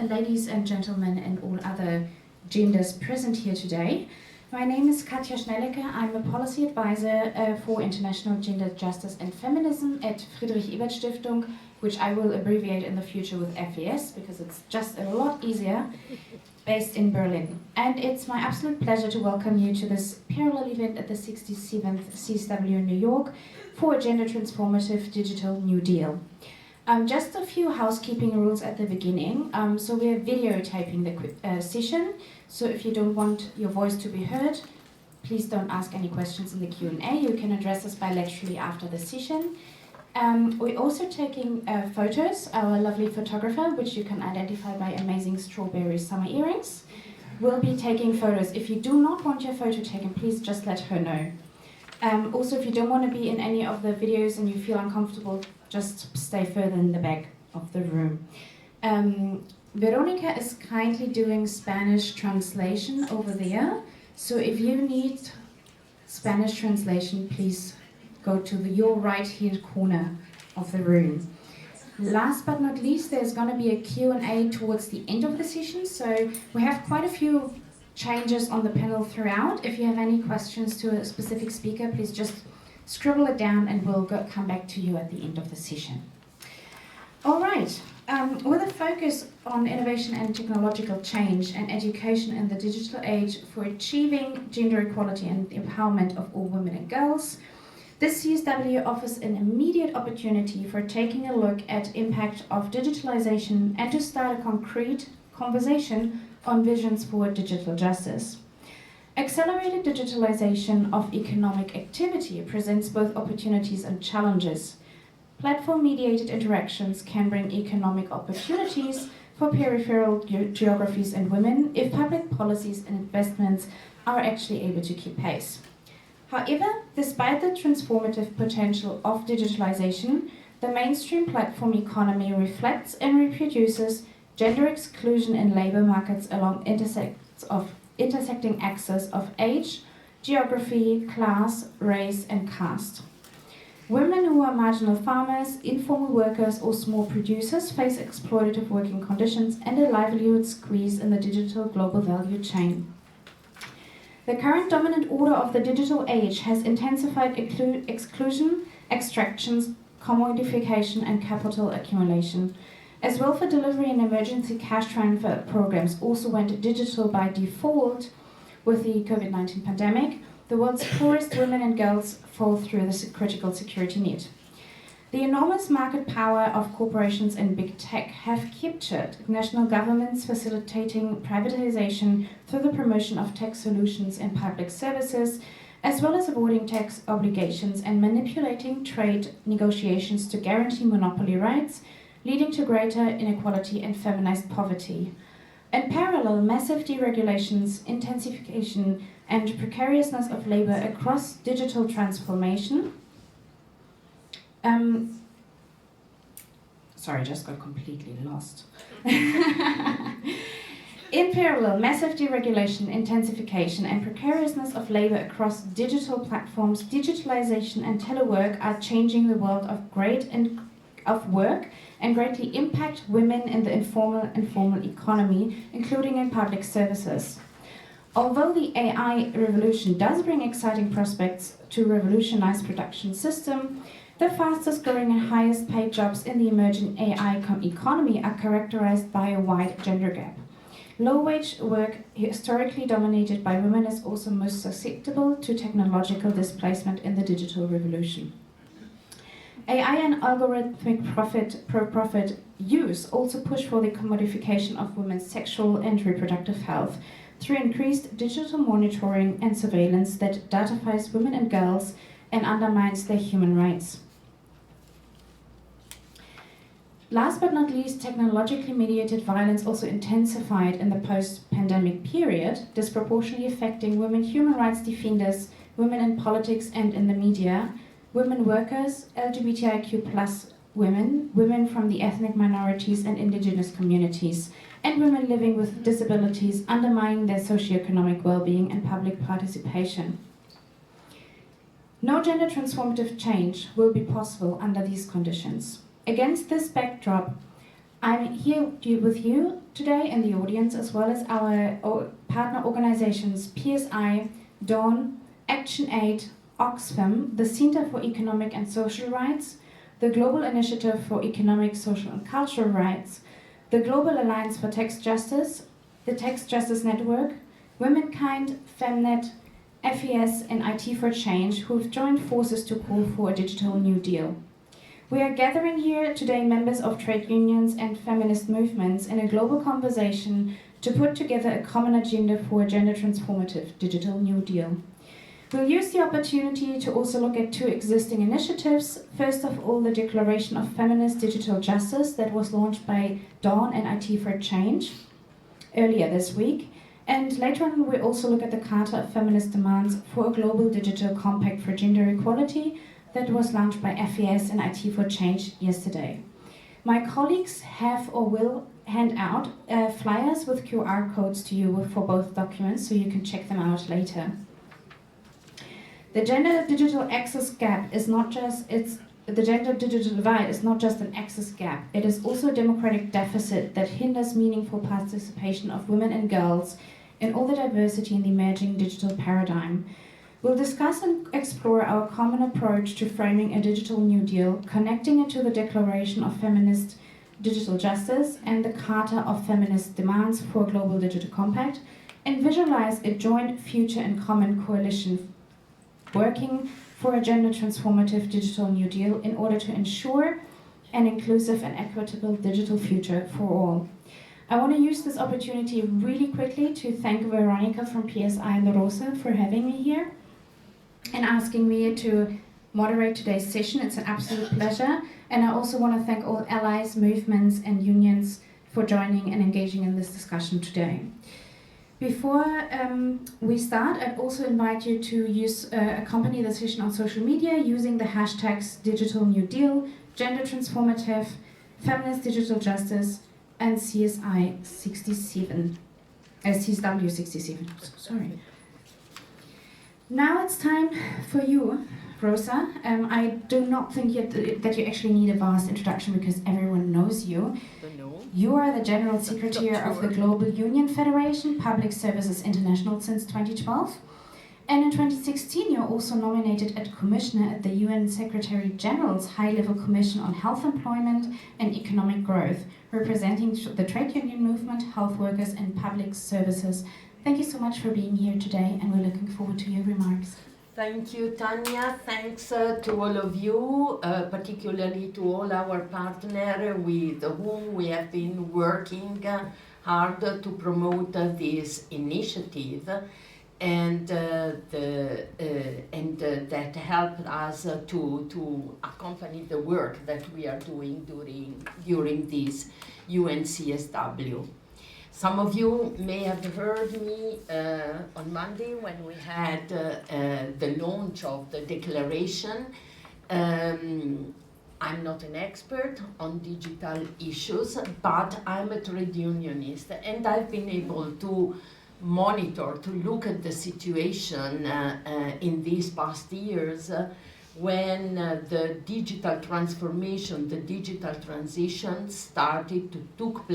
ladies and gentlemen and all other genders present here today. My name is Katja Schnellecke. I'm a policy advisor for international gender justice and feminism at Friedrich Ebert Stiftung, which I will abbreviate in the future with FES because it's just a lot easier, based in Berlin. And it's my absolute pleasure to welcome you to this parallel event at the 67th CSW in New York for a gender-transformative digital New Deal. Just a few housekeeping rules at the beginning. So we are videotaping the session, so if you don't want your voice to be heard, please don't ask any questions in the Q&A. You can address us bilaterally after the session. We're also taking photos. Our lovely photographer, which you can identify by amazing strawberry summer earrings, will be taking photos. If you do not want your photo taken, please just let her know. Also, if you don't want to be in any of the videos and you feel uncomfortable, just stay further in the back of the room. Veronica is kindly doing Spanish translation over there. So if you need Spanish translation, please go to your right-hand corner of the room. Last but not least, there's going to be a Q&A towards the end of the session. So we have quite a few changes on the panel throughout. If you have any questions to a specific speaker, please just scribble it down and we'll come back to you at the end of the session. All right, with a focus on innovation and technological change and education in the digital age for achieving gender equality and empowerment of all women and girls, this CSW offers an immediate opportunity for taking a look at impact of digitalization and to start a concrete conversation on visions for digital justice. Accelerated digitalization of economic activity presents both opportunities and challenges. Platform-mediated interactions can bring economic opportunities for peripheral geographies and women if public policies and investments are actually able to keep pace. However, despite the transformative potential of digitalization, the mainstream platform economy reflects and reproduces gender exclusion in labor markets along intersecting axes of age, geography, class, race, and caste. Women who are marginal farmers, informal workers, or small producers face exploitative working conditions and a livelihood squeeze in the digital global value chain. The current dominant order of the digital age has intensified exclusion, extractions, commodification, and capital accumulation. As welfare delivery and emergency cash transfer programs also went digital by default with the COVID-19 pandemic, the world's poorest women and girls fall through this critical security net. The enormous market power of corporations and big tech have captured national governments facilitating privatization through the promotion of tech solutions and public services, as well as avoiding tax obligations and manipulating trade negotiations to guarantee monopoly rights, leading to greater inequality and feminized poverty. In parallel, massive deregulations, intensification, and precariousness of labor across digital transformation. Sorry, just got completely lost. In parallel, massive deregulation, intensification, and precariousness of labor across digital platforms, digitalization, and telework are changing the world of work and greatly impact women in the informal and formal economy, including in public services. Although the AI revolution does bring exciting prospects to revolutionize production system, the fastest growing and highest paid jobs in the emerging AI economy are characterized by a wide gender gap. Low-wage work, historically dominated by women, is also most susceptible to technological displacement in the digital revolution. AI and algorithmic pro-profit use also push for the commodification of women's sexual and reproductive health through increased digital monitoring and surveillance that datafies women and girls and undermines their human rights. Last but not least, technologically mediated violence also intensified in the post-pandemic period, disproportionately affecting women human rights defenders, women in politics and in the media, women workers, LGBTIQ+ women, women from the ethnic minorities and indigenous communities, and women living with disabilities, undermining their socioeconomic well-being and public participation. No gender transformative change will be possible under these conditions. Against this backdrop, I'm here with you today in the audience, as well as our partner organizations PSI, DAWN, ActionAid, OXFAM, the Center for Economic and Social Rights, the Global Initiative for Economic, Social and Cultural Rights, the Global Alliance for Tax Justice, the Tax Justice Network, Womankind, FEMNET, FES and IT for Change, who have joined forces to call for a digital New Deal. We are gathering here today members of trade unions and feminist movements in a global conversation to put together a common agenda for a gender-transformative digital New Deal. We'll use the opportunity to also look at two existing initiatives. First of all, the Declaration of Feminist Digital Justice that was launched by DAWN and IT for Change earlier this week. And later on, we'll also look at the Charter of Feminist Demands for a Global Digital Compact for Gender Equality that was launched by FES and IT for Change yesterday. My colleagues have or will hand out flyers with QR codes to you for both documents, so you can check them out later. The gender digital access gap is not just the gender digital divide is not just an access gap. It is also a democratic deficit that hinders meaningful participation of women and girls in all the diversity in the emerging digital paradigm. We'll discuss and explore our common approach to framing a digital New Deal, connecting it to the Declaration of Feminist Digital Justice and the Charter of Feminist Demands for a Global Digital Compact, and visualize a joint future and common coalition working for a gender-transformative digital New Deal in order to ensure an inclusive and equitable digital future for all. I want to use this opportunity really quickly to thank Veronica from PSI and Rosa for having me here and asking me to moderate today's session. It's an absolute pleasure. And I also want to thank all allies, movements, and unions for joining and engaging in this discussion today. Before we start, I'd also invite you to accompany the session on social media using the hashtags Digital New Deal, Gender-Transformative, Feminist Digital Justice, and CSW 67. Sorry. Now it's time for you, Rosa. I do not think that you actually need a vast introduction because everyone knows you. You are the General Secretary of the Global Union Federation, Public Services International since 2012. And in 2016, you're also nominated as Commissioner at the UN Secretary General's High-Level Commission on Health Employment and Economic Growth, representing the trade union movement, health workers, and public services. Thank you so much for being here today, and we're looking forward to your remarks. Thank you, Tanya. Thanks to all of you, particularly to all our partners with whom we have been working hard to promote this initiative. And that helped us to accompany the work that we are doing during this UNCSW. Some of you may have heard me on Monday when we had the launch of the declaration. I'm not an expert on digital issues, but I'm a trade unionist, and I've been able to monitor, to look at the situation in these past years when the digital transformation, the digital transition started to take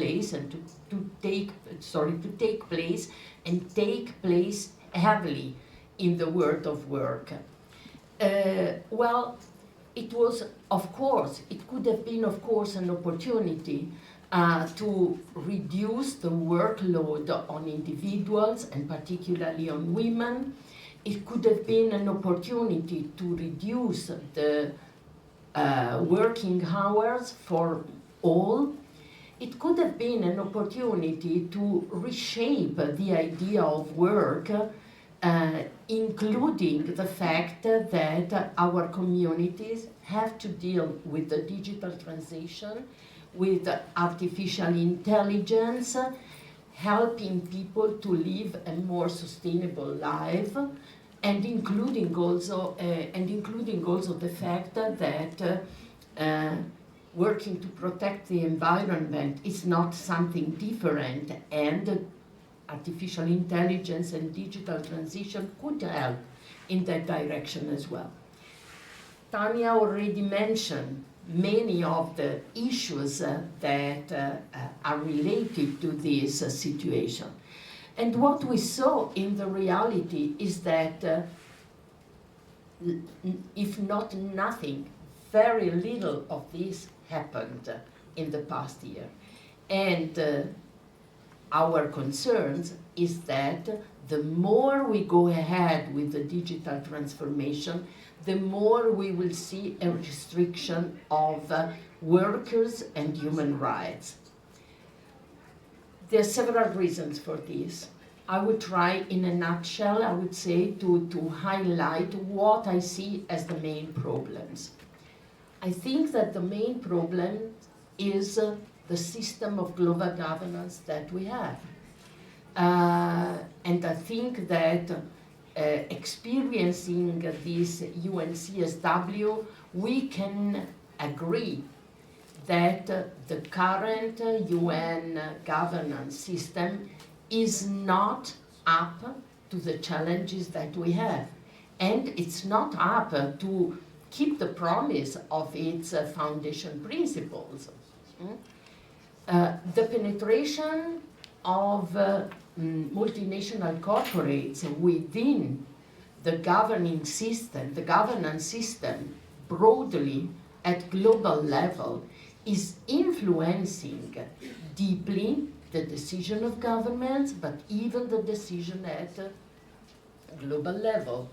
place and take place heavily in the world of work. Well, it was, of course, it could have been, of course, an opportunity to reduce the workload on individuals and particularly on women. It could have been an opportunity to reduce the working hours for all. It could have been an opportunity to reshape the idea of work, including the fact that our communities have to deal with the digital transition, with artificial intelligence, helping people to live a more sustainable life, and including also the fact that working to protect the environment is not something different, and artificial intelligence and digital transition could help in that direction as well. Tanya already mentioned many of the issues that are related to this situation. And what we saw in the reality is that if not nothing, very little of this happened in the past year. And our concerns is that the more we go ahead with the digital transformation, the more we will see a restriction of workers and human rights. There are several reasons for this. I would try, in a nutshell, I would say, to highlight what I see as the main problems. I think that the main problem is the system of global governance that we have. And I think that experiencing this UN-CSW, we can agree that the current UN governance system is not up to the challenges that we have. And it's not up to keep the promise of its foundation principles. The penetration of multinational corporates within the governing system, the governance system broadly at global level is influencing deeply the decision of governments, but even the decision at global level.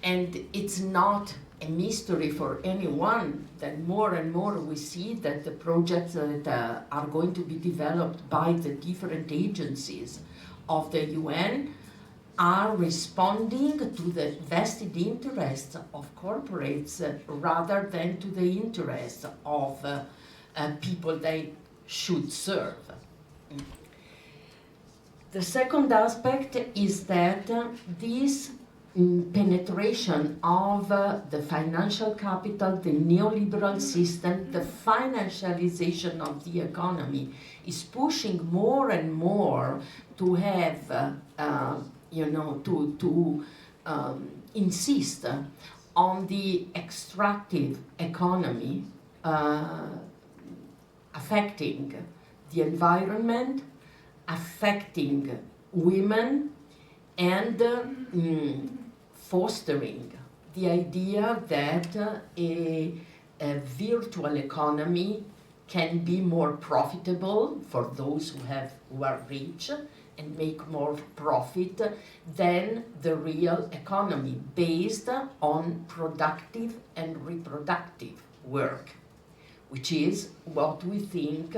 And it's not a mystery for anyone that more and more we see that the projects that are going to be developed by the different agencies of the UN are responding to the vested interests of corporates rather than to the interests of people they should serve. The second aspect is that this penetration of the financial capital, the neoliberal system, the financialization of the economy is pushing more and more to have, to insist on the extractive economy affecting the environment, affecting women, and fostering the idea that a virtual economy can be more profitable for those who are rich and make more profit than the real economy based on productive and reproductive work, which is what we think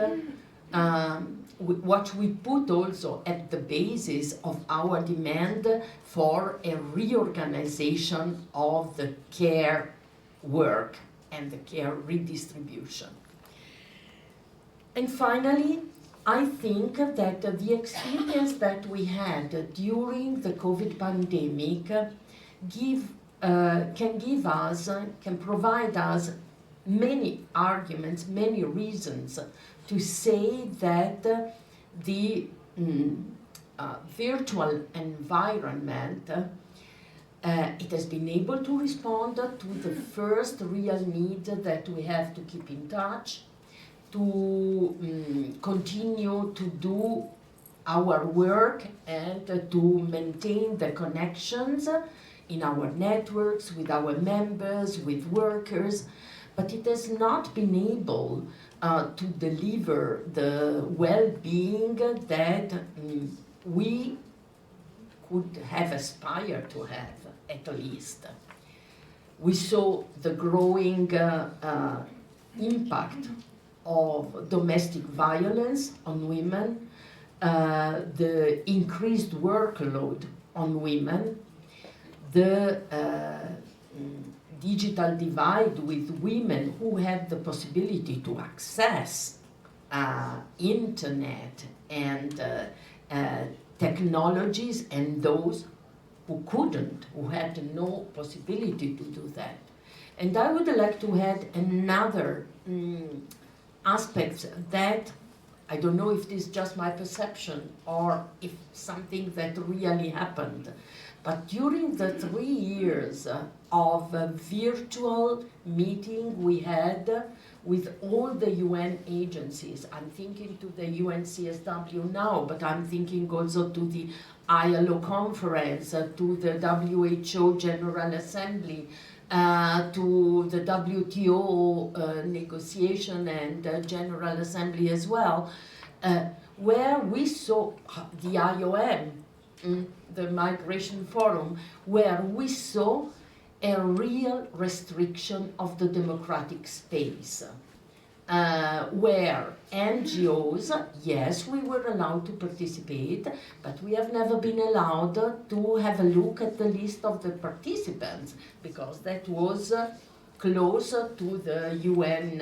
what we put also at the basis of our demand for a reorganization of the care work and the care redistribution. And finally, I think that the experience that we had during the COVID pandemic can provide us many arguments, many reasons to say that the virtual environment, it has been able to respond to the first real need that we have to keep in touch, to continue to do our work and to maintain the connections in our networks, with our members, with workers, but it has not been able to deliver the well-being that we could have aspired to have, at least. We saw the growing impact of domestic violence on women, the increased workload on women, the digital divide with women who have the possibility to access internet and technologies, and those who couldn't, who had no possibility to do that. And I would like to add another aspect that, I don't know if this is just my perception or if something that really happened, But during the 3 years of virtual meeting we had with all the UN agencies, I'm thinking to the UNCSW now, but I'm thinking also to the ILO conference, to the WHO General Assembly, to the WTO negotiation and General Assembly as well, where we saw the IOM, the Migration Forum, where we saw a real restriction of the democratic space, where NGOs, yes, we were allowed to participate, but we have never been allowed to have a look at the list of the participants, because that was close to the UN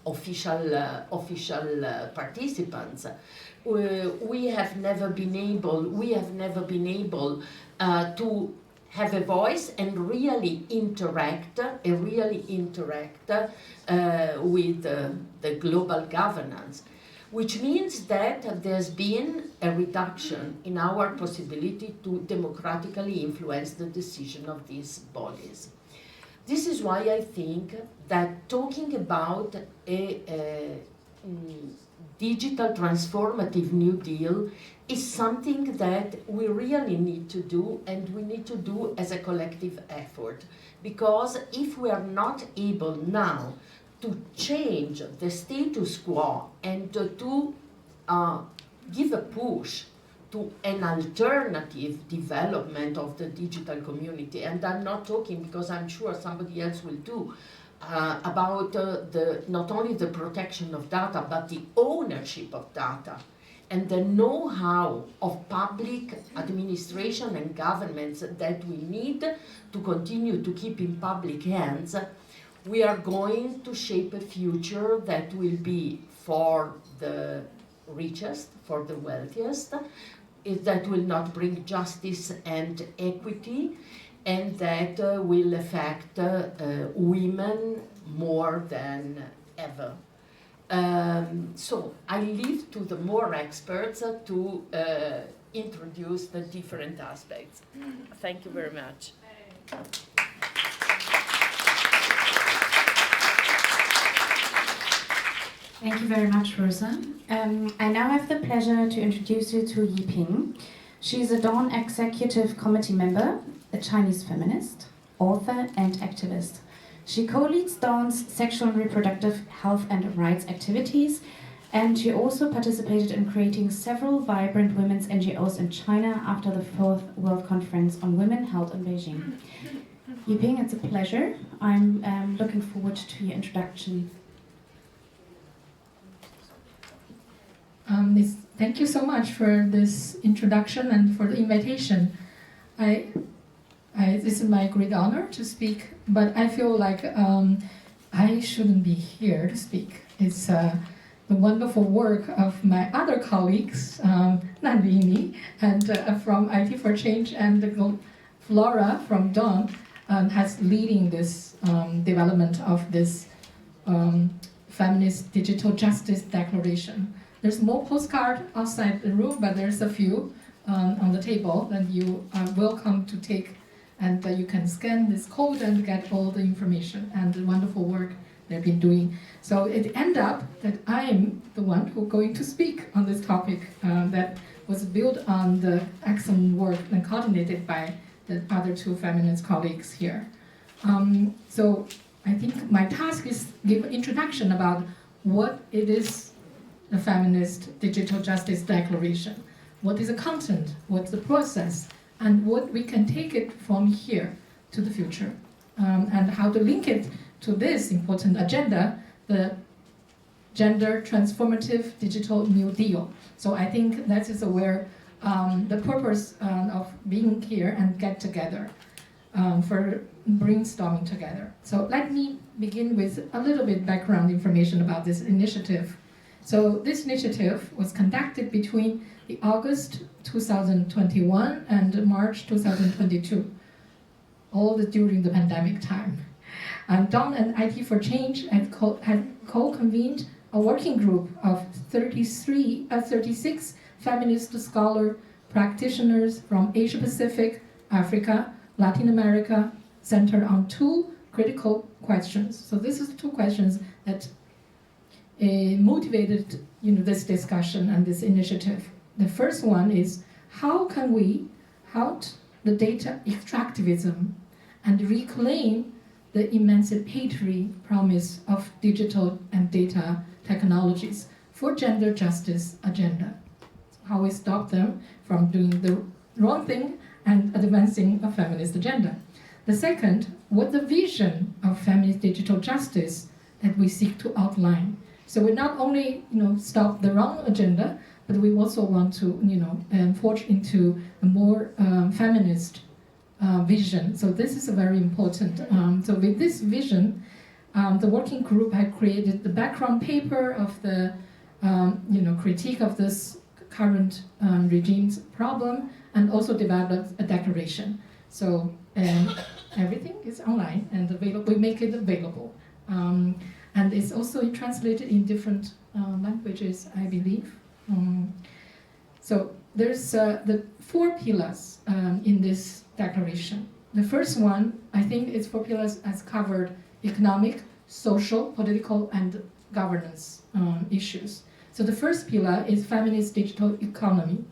official participants. We have never been able to have a voice and really interact with the global governance, which means that there's been a reduction in our possibility to democratically influence the decision of these bodies. This is why I think that talking about a digital transformative New Deal is something that we really need to do, and we need to do as a collective effort. Because if we are not able now to change the status quo and to give a push to an alternative development of the digital community, and I'm not talking, because I'm sure somebody else will do, about not only the protection of data, but the ownership of data and the know-how of public administration and governments that we need to continue to keep in public hands, we are going to shape a future that will be for the richest, for the wealthiest, that will not bring justice and equity, and that will affect women more than ever. So I leave to the more experts to introduce the different aspects. Thank you very much. Thank you very much, Rosa. I now have the pleasure to introduce you to Yiping. She is a Dawn Executive Committee member, a Chinese feminist, author, and activist. She co-leads Dawn's sexual and reproductive health and rights activities, and she also participated in creating several vibrant women's NGOs in China after the 4th World Conference on Women held in Beijing. Yiping, it's a pleasure. I'm looking forward to your introduction. Thank you so much for this introduction and for the invitation. This is my great honor to speak, but I feel like I shouldn't be here to speak. It's the wonderful work of my other colleagues, Nandini, and from IT for Change, and Flora from Dawn, has leading this development of this feminist digital justice declaration. There's more postcard outside the room, but there's a few on the table that you are welcome to take, and you can scan this code and get all the information and the wonderful work they've been doing. So it ended up that I am the one who's going to speak on this topic that was built on the excellent work and coordinated by the other two feminist colleagues here. So I think my task is give an introduction about what it is the Feminist Digital Justice Declaration. What is the content, what's the process, and what we can take it from here to the future, and how to link it to this important agenda, the Gender-Transformative Digital New Deal. So I think that is where the purpose of being here and get together for brainstorming together. So let me begin with a little bit background information about this initiative. So this initiative was conducted between the August 2021 and March 2022, all during the pandemic time. Dawn and IT for Change had co-convened a working group of 36 feminist scholar practitioners from Asia Pacific, Africa, Latin America, centered on two critical questions. So this is two questions that motivated this discussion and this initiative. The first one is, how can we halt the data extractivism and reclaim the emancipatory promise of digital and data technologies for gender justice agenda? How we stop them from doing the wrong thing and advancing a feminist agenda. The second, what the vision of feminist digital justice that we seek to outline. So we not only stop the wrong agenda, but we also want to forge into a more feminist vision. So this is a very important. So with this vision, the working group had created the background paper of the critique of this current regime's problem, and also developed a declaration. So everything is online and available. We make it available, and it's also translated in different languages, I believe. So there's the 4 pillars in this declaration. The first one, I think, is 4 pillars as covered economic, social, political, and governance issues. So the first pillar is feminist digital economy.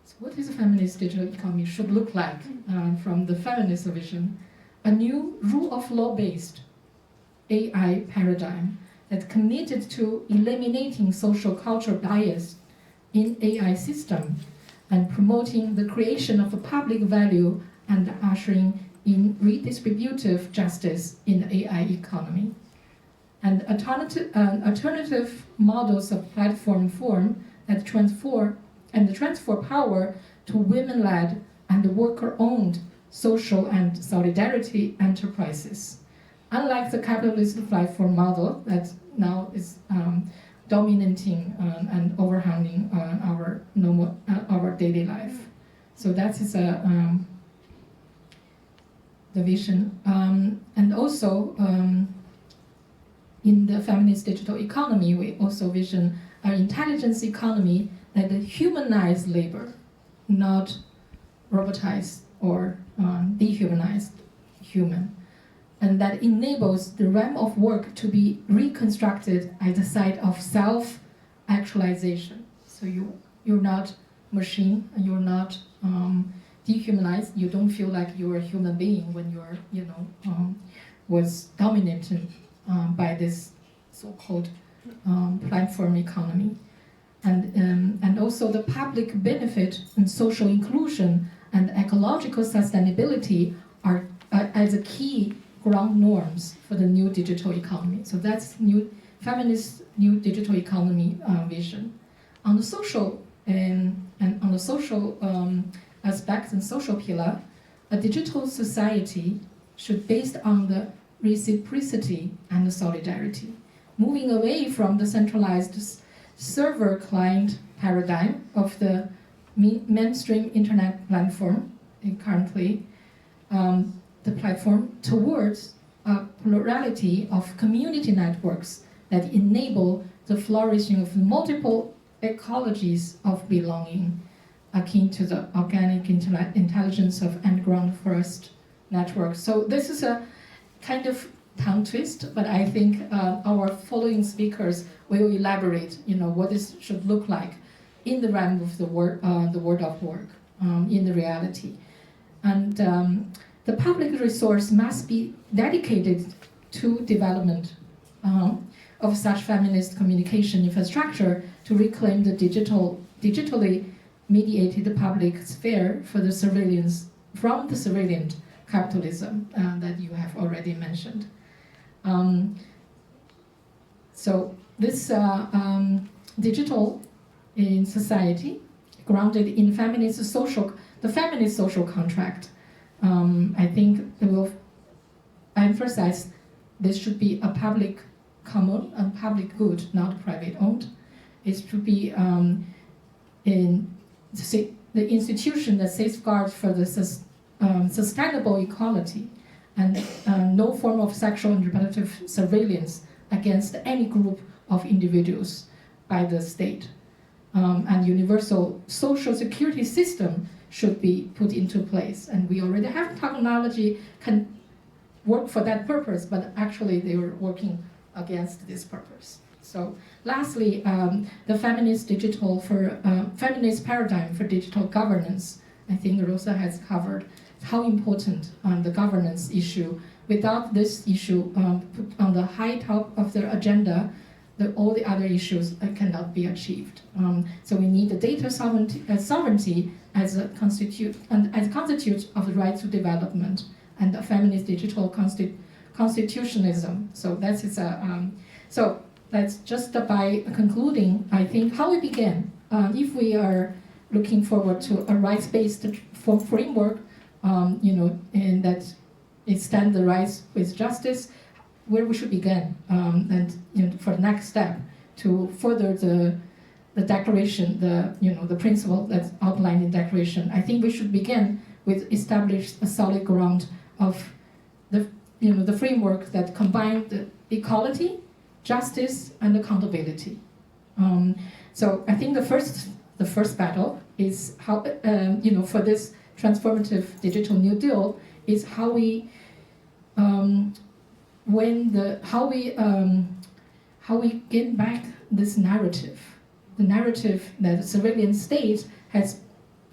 So what is a feminist digital economy should look like from the feminist vision? A new rule of law-based AI paradigm that committed to eliminating social cultural bias in AI system and promoting the creation of a public value and ushering in redistributive justice in the AI economy. And alternative models of platform form that transfer power to women-led and worker-owned social and solidarity enterprises. Unlike the capitalist platform model that now is dominating and overhanging our daily life. So that is the vision. And also, in the feminist digital economy, we also vision an intelligence economy that humanize labor, not robotize or dehumanize human, and that enables the realm of work to be reconstructed at the site of self-actualization. So you're not machine, you're not dehumanized. You don't feel like you're a human being when you're was dominated by this so-called platform economy, and also the public benefit and social inclusion and ecological sustainability are as a key ground norms for the new digital economy. So that's new feminist new digital economy vision. On the social and on the social aspects and social pillar, a digital society should be based on the reciprocity and the solidarity, moving away from the centralized server-client paradigm of the mainstream internet platform, currently the platform, towards a plurality of community networks that enable the flourishing of multiple ecologies of belonging, akin to the organic intelligence of underground forest networks. So this is a kind of tongue twist, but I think our following speakers will elaborate, what this should look like in the realm of the world of work, in the reality. And the public resource must be dedicated to development of such feminist communication infrastructure to reclaim the digitally mediated public sphere for the surveillance from the surveillance capitalism that you have already mentioned. So this digital in society, grounded in the feminist social contract, I think it will emphasize this should be a public common and public good, not private owned. It should be in the institution that safeguards for the sustainable equality and no form of sexual and reproductive surveillance against any group of individuals by the state. and universal social security system should be put into place. And we already have technology can work for that purpose, but actually they were working against this purpose. So lastly, the feminist paradigm for digital governance. I think Rosa has covered how important the governance issue. Without this issue put on the high top of the agenda, all the other issues cannot be achieved. So we need the data sovereignty as a constitute of the right to development and the feminist digital constitutionalism. So that is so that's just by concluding. I think how we begin. If we are looking forward to a rights-based framework, and that extend the rights with justice, where we should begin, and for the next step to further the declaration, the principle that's outlined in declaration. I think we should begin with establish a solid ground of the framework that combine the equality, justice, and accountability. So I think the first battle is how for this transformative digital New Deal is how we how we get back this narrative. The narrative that the civilian state has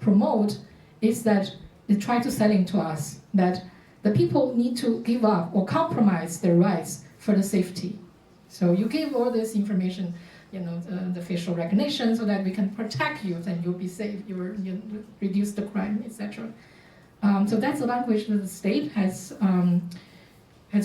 promoted is that they try to sell into us that the people need to give up or compromise their rights for the safety. So you give all this information, the facial recognition, so that we can protect you, then you'll be safe. You reduce the crime, etc. So that's the language that the state has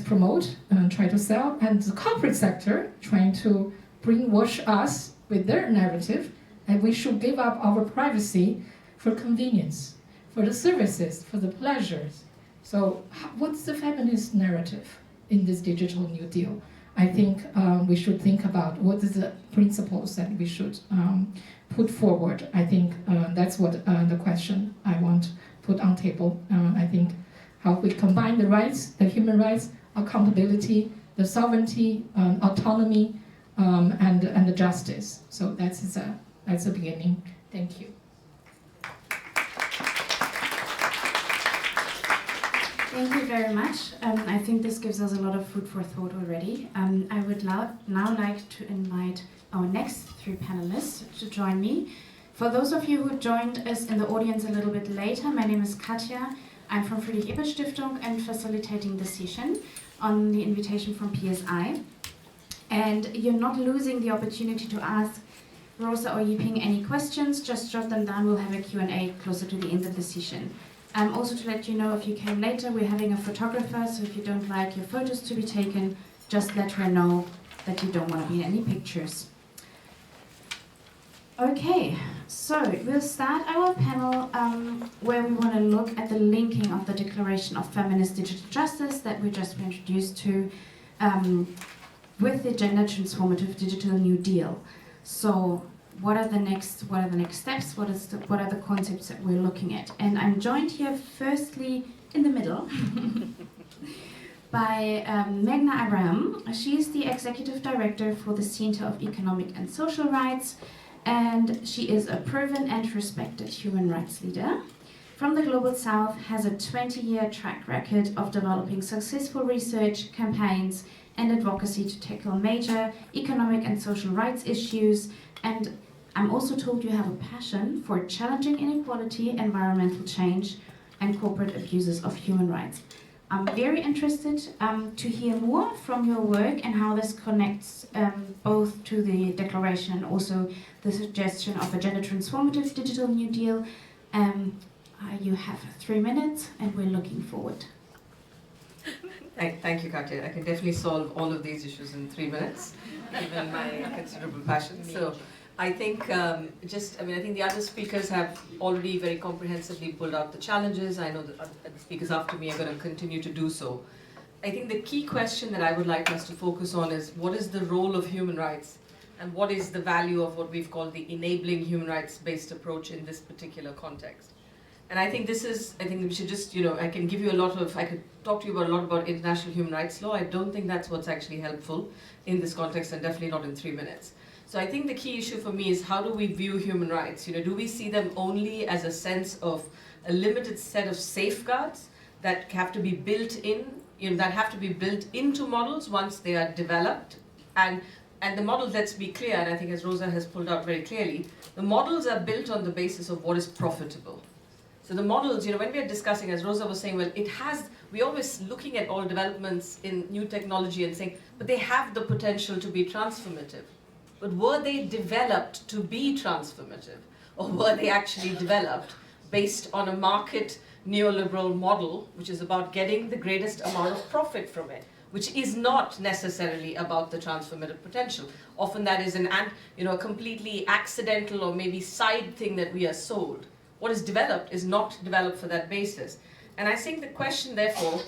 promoted and try to sell, and the corporate sector trying to brainwash us with their narrative, and we should give up our privacy for convenience, for the services, for the pleasures. So what's the feminist narrative in this digital New Deal? I think we should think about what is the principles that we should put forward. I think that's what the question I want to put on table. I think how we combine the rights, the human rights, accountability, the sovereignty, autonomy, and the justice. So that's the beginning. Thank you. Thank you very much. I think this gives us a lot of food for thought already. I would now like to invite our next three panelists to join me. For those of you who joined us in the audience a little bit later, my name is Katja. I'm from Friedrich Ebert Stiftung and facilitating the session on the invitation from PSI. And you're not losing the opportunity to ask Rosa or Yiping any questions. Just jot them down. We'll have a Q&A closer to the end of the session. Also to let you know, if you came later, we're having a photographer, so if you don't like your photos to be taken, just let her know that you don't want to be in any pictures. Okay, so we'll start our panel where we want to look at the linking of the Declaration of Feminist Digital Justice that we just were introduced to with the Gender-Transformative Digital New Deal. So what are the next steps? What are the concepts that we're looking at? And I'm joined here firstly in the middle by Meghna Abraham. She is the Executive Director for the Center of Economic and Social Rights, and she is a proven and respected human rights leader. From the Global South, has a 20-year track record of developing successful research, campaigns, and advocacy to tackle major economic and social rights issues. And I'm also told you have a passion for challenging inequality, environmental change, and corporate abuses of human rights. I'm very interested to hear more from your work and how this connects both to the declaration and also the suggestion of a gender-transformative digital New Deal. You have 3 minutes, and we're looking forward. Thank you, Katja. I can definitely solve all of these issues in 3 minutes, given my considerable passion. So I think I think the other speakers have already very comprehensively pulled out the challenges. I know that the speakers after me are going to continue to do so. I think the key question that I would like us to focus on is what is the role of human rights and what is the value of what we've called the enabling human rights-based approach in this particular context. And I think we should just, I can give you I could talk to you about a lot about international human rights law. I don't think that's what's actually helpful in this context, and definitely not in 3 minutes. So I think the key issue for me is how do we view human rights? Do we see them only as a sense of a limited set of safeguards that have to be built in, that have to be built into models once they are developed? And the models, let's be clear, and I think as Rosa has pulled out very clearly, the models are built on the basis of what is profitable. So the models, when we are discussing, as Rosa was saying, well, we're always looking at all developments in new technology and saying, but they have the potential to be transformative. But were they developed to be transformative? Or were they actually developed based on a market neoliberal model, which is about getting the greatest amount of profit from it, which is not necessarily about the transformative potential. Often that is a completely accidental or maybe side thing that we are sold. What is developed is not developed for that basis. And I think the question, therefore,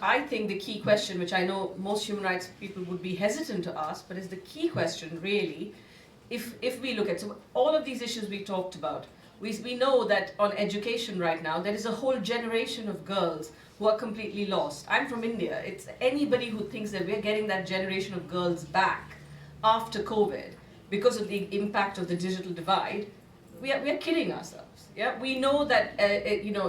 I think the key question, which I know most human rights people would be hesitant to ask, but is the key question really, if we look at, so all of these issues we talked about, we know that on education right now, there is a whole generation of girls who are completely lost. I'm from India. It's anybody who thinks that we're getting that generation of girls back after COVID because of the impact of the digital divide, we are kidding ourselves. Yeah, we know that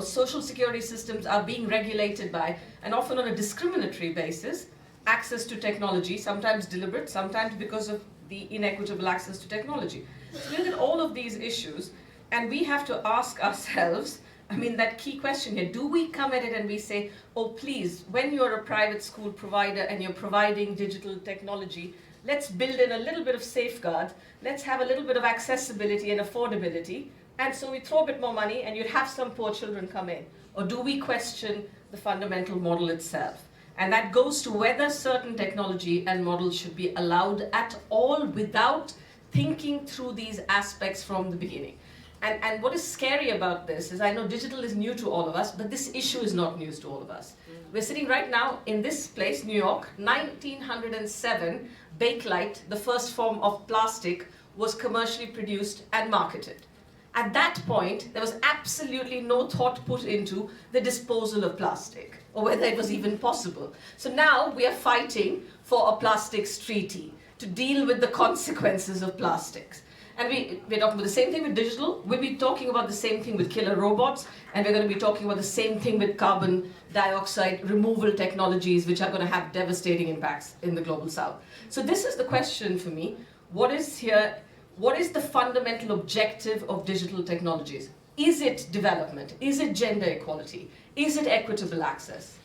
social security systems are being regulated by, and often on a discriminatory basis, access to technology, sometimes deliberate, sometimes because of the inequitable access to technology. So we look at all of these issues, and we have to ask ourselves, that key question here, do we come at it and we say, oh please, when you're a private school provider and you're providing digital technology, let's build in a little bit of safeguard, let's have a little bit of accessibility and affordability, and so we throw a bit more money and you'd have some poor children come in. Or do we question the fundamental model itself? And that goes to whether certain technology and models should be allowed at all without thinking through these aspects from the beginning. And what is scary about this is, I know digital is new to all of us, but this issue is not news to all of us. We're sitting right now in this place, New York, 1907, Bakelite, the first form of plastic, was commercially produced and marketed. At that point, there was absolutely no thought put into the disposal of plastic, or whether it was even possible. So now we are fighting for a plastics treaty to deal with the consequences of plastics. And we're talking about the same thing with digital, we'll be talking about the same thing with killer robots, and we're going to be talking about the same thing with carbon dioxide removal technologies, which are going to have devastating impacts in the global south. So this is the question for me. What is the fundamental objective of digital technologies? Is it development? Is it gender equality? Is it equitable access?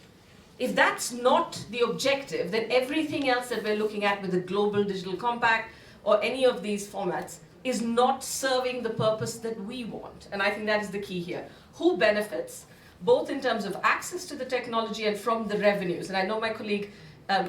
If that's not the objective, then everything else that we're looking at with the Global Digital Compact or any of these formats is not serving the purpose that we want. And I think that is the key here. Who benefits, both in terms of access to the technology and from the revenues? And I know my colleague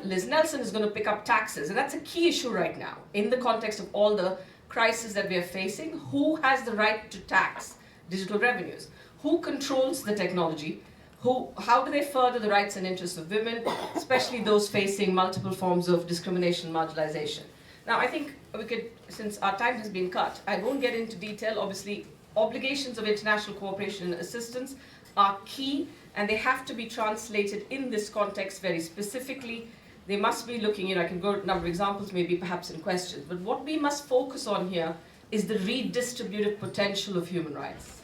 Liz Nelson is going to pick up taxes, and that's a key issue right now in the context of all the crisis that we are facing. Who has the right to tax digital revenues? Who controls the technology? How do they further the rights and interests of women, especially those facing multiple forms of discrimination and marginalization? Now, I think we could, since our time has been cut, I won't get into detail. Obviously, obligations of international cooperation and assistance are key, and they have to be translated in this context very specifically. They must be looking, I can go to a number of examples, maybe perhaps in questions, but what we must focus on here is the redistributive potential of human rights.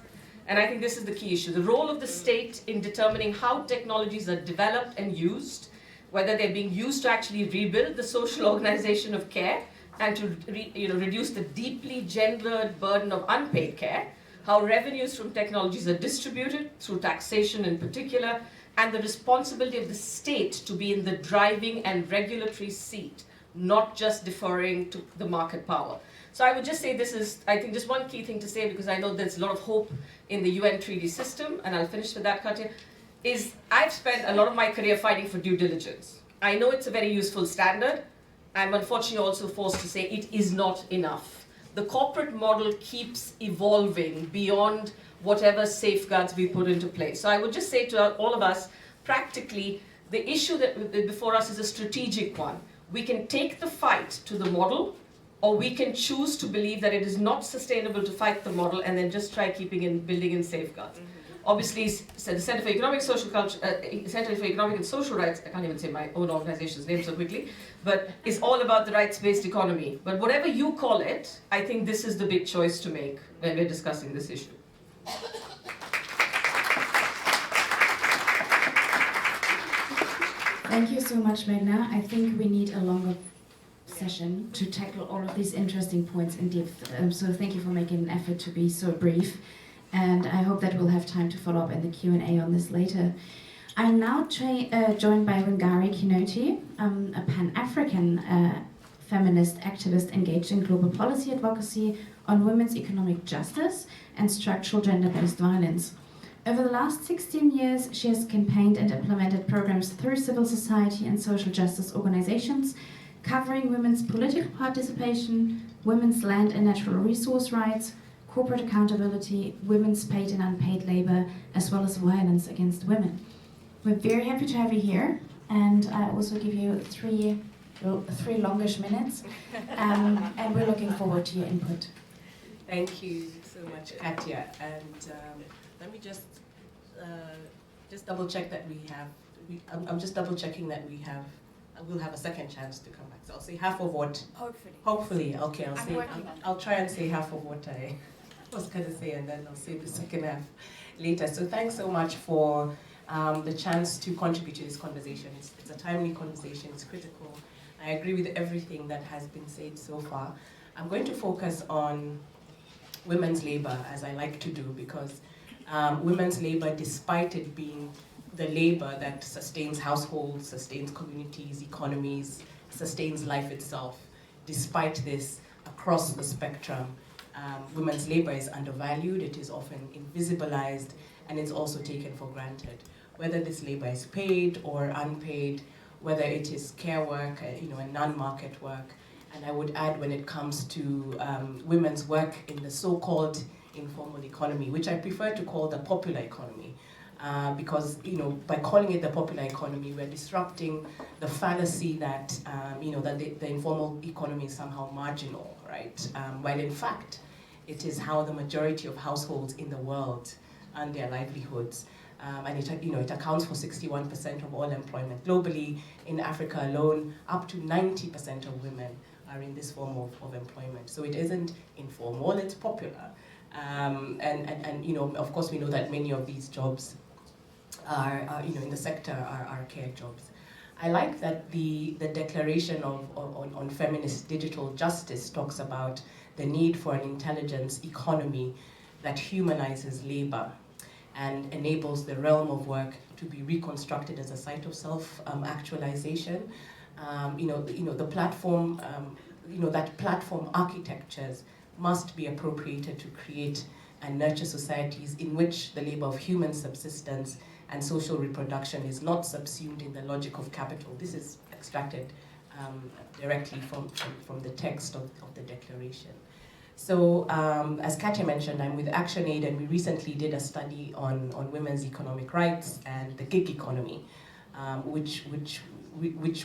And I think this is the key issue. The role of the state in determining how technologies are developed and used, whether they're being used to actually rebuild the social organization of care and to reduce the deeply gendered burden of unpaid care, how revenues from technologies are distributed through taxation in particular, and the responsibility of the state to be in the driving and regulatory seat, not just deferring to the market power. So I would just say this is, I think, just one key thing to say, because I know there's a lot of hope in the UN treaty system, and I'll finish with that, Katya, is I've spent a lot of my career fighting for due diligence. I know it's a very useful standard. I'm unfortunately also forced to say it is not enough. The corporate model keeps evolving beyond whatever safeguards we put into place. So I would just say to all of us, practically, the issue that before us is a strategic one. We can take the fight to the model, or we can choose to believe that it is not sustainable to fight the model and then just try building in safeguards. obviously, so the Center for Economic Social Culture, Center for Economic and Social Rights, I can't even say my own organization's name so quickly, but it's all about the rights-based economy. But whatever you call it, I think this is the big choice to make when we're discussing this issue. Thank you so much, Meghna. I think we need a longer session to tackle all of these interesting points in depth. So thank you for making an effort to be so brief. And I hope that we'll have time to follow up in the Q&A on this later. I'm now joined by Wangari Kinoti, a Pan-African feminist activist engaged in global policy advocacy on women's economic justice and structural gender-based violence. Over the last 16 years, she has campaigned and implemented programs through civil society and social justice organizations, covering women's political participation, women's land and natural resource rights, corporate accountability, women's paid and unpaid labor, as well as violence against women. We're very happy to have you here, and I also give you three longish minutes, and we're looking forward to your input. Thank you so much, Katya. And let me just double check that we have. I'm just double checking that we have. We'll have a second chance to come back. So I'll say half of what. Hopefully. Okay. I'll try and say half of what I was going to say, and then I'll say the second half later. So thanks so much for the chance to contribute to this conversation. It's a timely conversation. It's critical. I agree with everything that has been said so far. I'm going to focus on women's labor, as I like to do, because women's labor, despite it being the labor that sustains households, sustains communities, economies, sustains life itself, despite this, across the spectrum, women's labor is undervalued, it is often invisibilized, and it's also taken for granted. Whether this labor is paid or unpaid, whether it is care work, and non-market work. And I would add, when it comes to women's work in the so-called informal economy, which I prefer to call the popular economy, because by calling it the popular economy, we're disrupting the fallacy that that the informal economy is somehow marginal, right? While in fact, it is how the majority of households in the world earn their livelihoods. And it accounts for 61% of all employment globally. In Africa alone, up to 90% of women are in this form of employment. So it isn't informal, it's popular. And of course we know that many of these jobs are in the sector are care jobs. I like that the declaration on feminist digital justice talks about the need for an intelligence economy that humanizes labor and enables the realm of work to be reconstructed as a site of self-actualization. The platform, that platform architectures must be appropriated to create and nurture societies in which the labor of human subsistence and social reproduction is not subsumed in the logic of capital. This is extracted directly from the text of the declaration. So, as Katya mentioned, I'm with ActionAid, and we recently did a study on women's economic rights and the gig economy, which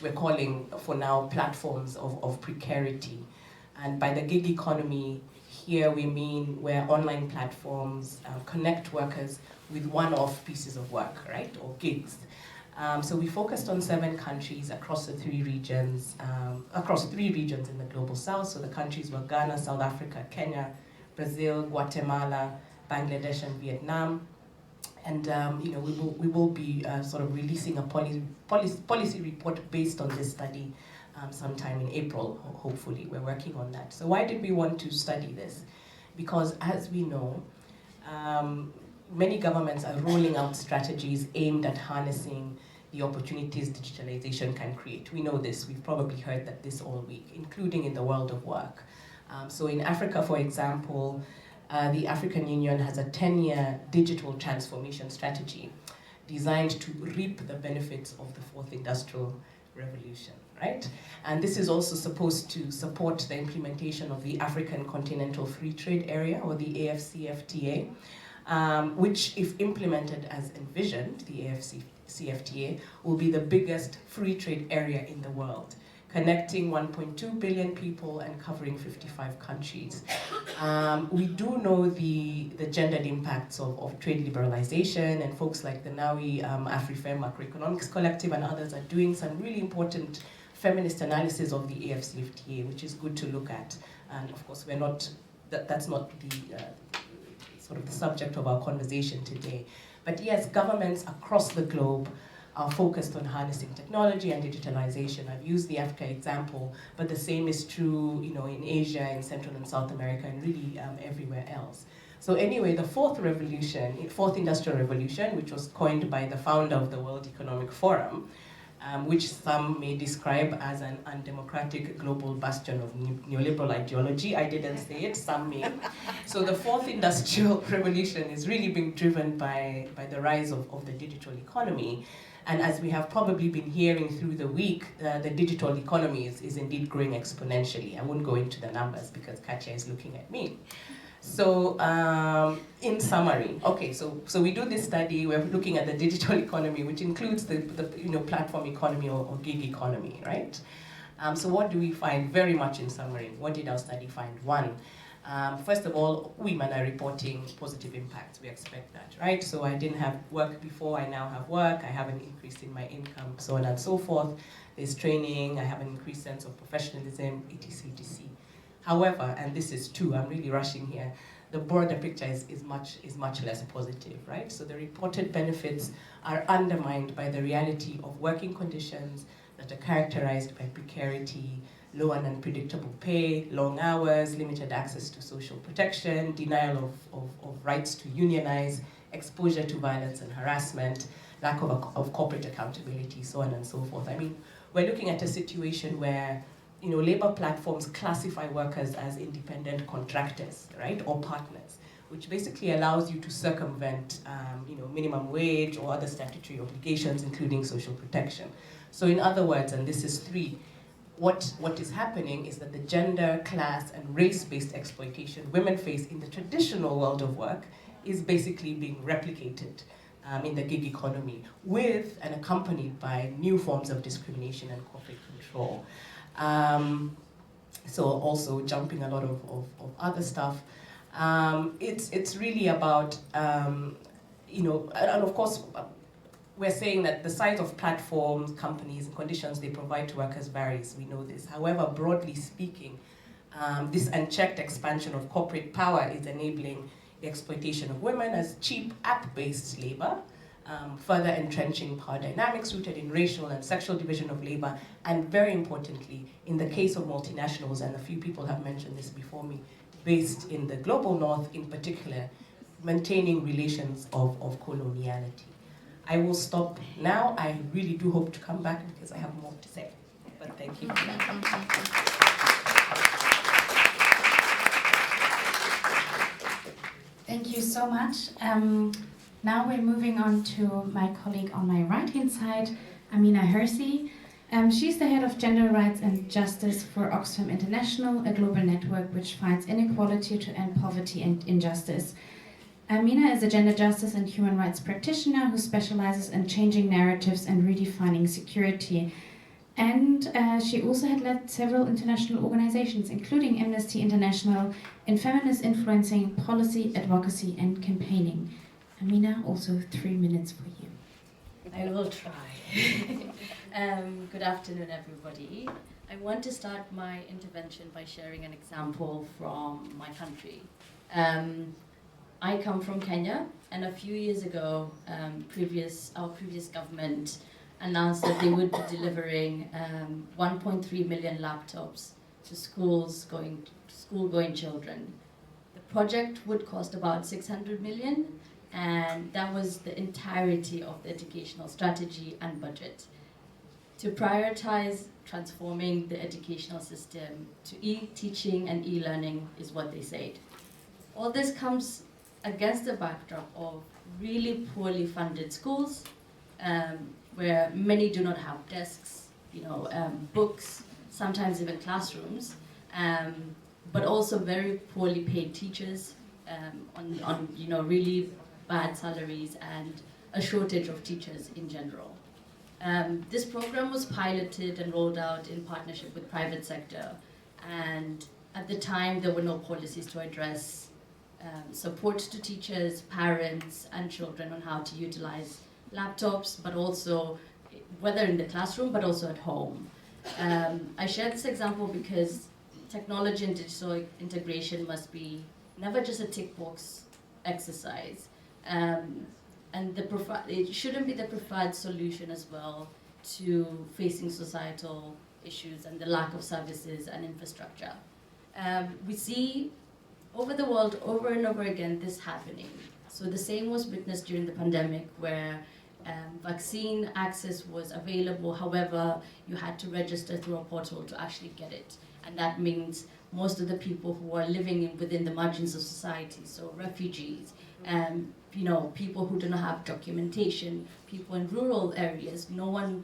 we're calling for now platforms of precarity. And by the gig economy, here we mean where online platforms connect workers with one-off pieces of work, right, or gigs. So we focused on 7 countries across the 3 regions, across 3 regions in the Global South. So the countries were Ghana, South Africa, Kenya, Brazil, Guatemala, Bangladesh, and Vietnam. And we will be sort of releasing a policy report based on this study sometime in April, hopefully. We're working on that. So why did we want to study this? Because as we know, many governments are rolling out strategies aimed at harnessing the opportunities digitalization can create. We know this, we've probably heard that this all week, including in the world of work. So in Africa, for example, the African Union has a 10-year digital transformation strategy designed to reap the benefits of the 4th Industrial Revolution, right? And this is also supposed to support the implementation of the African Continental Free Trade Area, or the AfCFTA, which, if implemented as envisioned, the AfCFTA will be the biggest free trade area in the world, connecting 1.2 billion people and covering 55 countries. We do know the gendered impacts of trade liberalization, and folks like the NAWI AfriFem Macroeconomics Collective and others are doing some really important feminist analysis of the AFCFTA, which is good to look at. And of course, we're not, that's not the sort of the subject of our conversation today. But yes, governments across the globe are focused on harnessing technology and digitalization. I've used the Africa example, but the same is true, you know, in Asia, in Central and South America, and really everywhere else. So anyway, the fourth industrial revolution, which was coined by the founder of the World Economic Forum, which some may describe as an undemocratic global bastion of neoliberal ideology. I didn't say it, some may. So the fourth industrial revolution is really being driven by the rise of the digital economy. And as we have probably been hearing through the week, the digital economy is indeed growing exponentially. I won't go into the numbers because Katya is looking at me. So in summary, okay, so we do this study, we're looking at the digital economy, which includes the platform economy or gig economy, right? So what do we find very much in summary? What did our study find? One, first of all, women are reporting positive impacts. We expect that, right? So I didn't have work before, I now have work, I have an increase in my income, so on and so forth. There's training, I have an increased sense of professionalism, etc, etc. However, and this is true, I'm really rushing here, the broader picture is much less positive, right? So the reported benefits are undermined by the reality of working conditions that are characterized by precarity, low and unpredictable pay, long hours, limited access to social protection, denial of rights to unionize, exposure to violence and harassment, lack of corporate accountability, so on and so forth. I mean, we're looking at a situation where labor platforms classify workers as independent contractors, right, or partners, which basically allows you to circumvent, minimum wage or other statutory obligations, including social protection. So in other words, and this is three, what is happening is that the gender, class, and race-based exploitation women face in the traditional world of work is basically being replicated in the gig economy, with and accompanied by new forms of discrimination and corporate control. So also jumping a lot of other stuff. It's really about, and of course, we're saying that the size of platforms, companies, and conditions they provide to workers varies. We know this. However, broadly speaking, this unchecked expansion of corporate power is enabling the exploitation of women as cheap app-based labor, further entrenching power dynamics rooted in racial and sexual division of labor, and very importantly, in the case of multinationals, and a few people have mentioned this before me, based in the global north in particular, maintaining relations of coloniality. I will stop now. I really do hope to come back because I have more to say, but thank you. Thank you so much. Now we're moving on to my colleague on my right-hand side, Amina Hersey. She's the head of Gender Rights and Justice for OXFAM International, a global network which fights inequality to end poverty and injustice. Amina is a gender justice and human rights practitioner who specializes in changing narratives and redefining security. And she also had led several international organizations, including Amnesty International, in feminist influencing, policy, advocacy, and campaigning. Amina, also 3 minutes for you. I will try. Good afternoon, everybody. I want to start my intervention by sharing an example from my country. I come from Kenya, and a few years ago, our previous government announced that they would be delivering 1.3 million laptops to school-going children. The project would cost about 600 million, and that was the entirety of the educational strategy and budget. To prioritize transforming the educational system to e-teaching and e-learning is what they said. All this comes against the backdrop of really poorly funded schools, where many do not have desks, books, sometimes even classrooms, but also very poorly paid teachers on really bad salaries and a shortage of teachers in general. This program was piloted and rolled out in partnership with private sector, and at the time there were no policies to address support to teachers, parents, and children on how to utilize laptops, but also whether in the classroom, but also at home. I share this example because technology and digital integration must be never just a tick box exercise. And it shouldn't be the preferred solution as well to facing societal issues and the lack of services and infrastructure. We see over the world, over and over again, this happening. So the same was witnessed during the pandemic, where vaccine access was available. However, you had to register through a portal to actually get it. And that means most of the people who are living within the margins of society, so refugees, people who do not have documentation, people in rural areas, no one,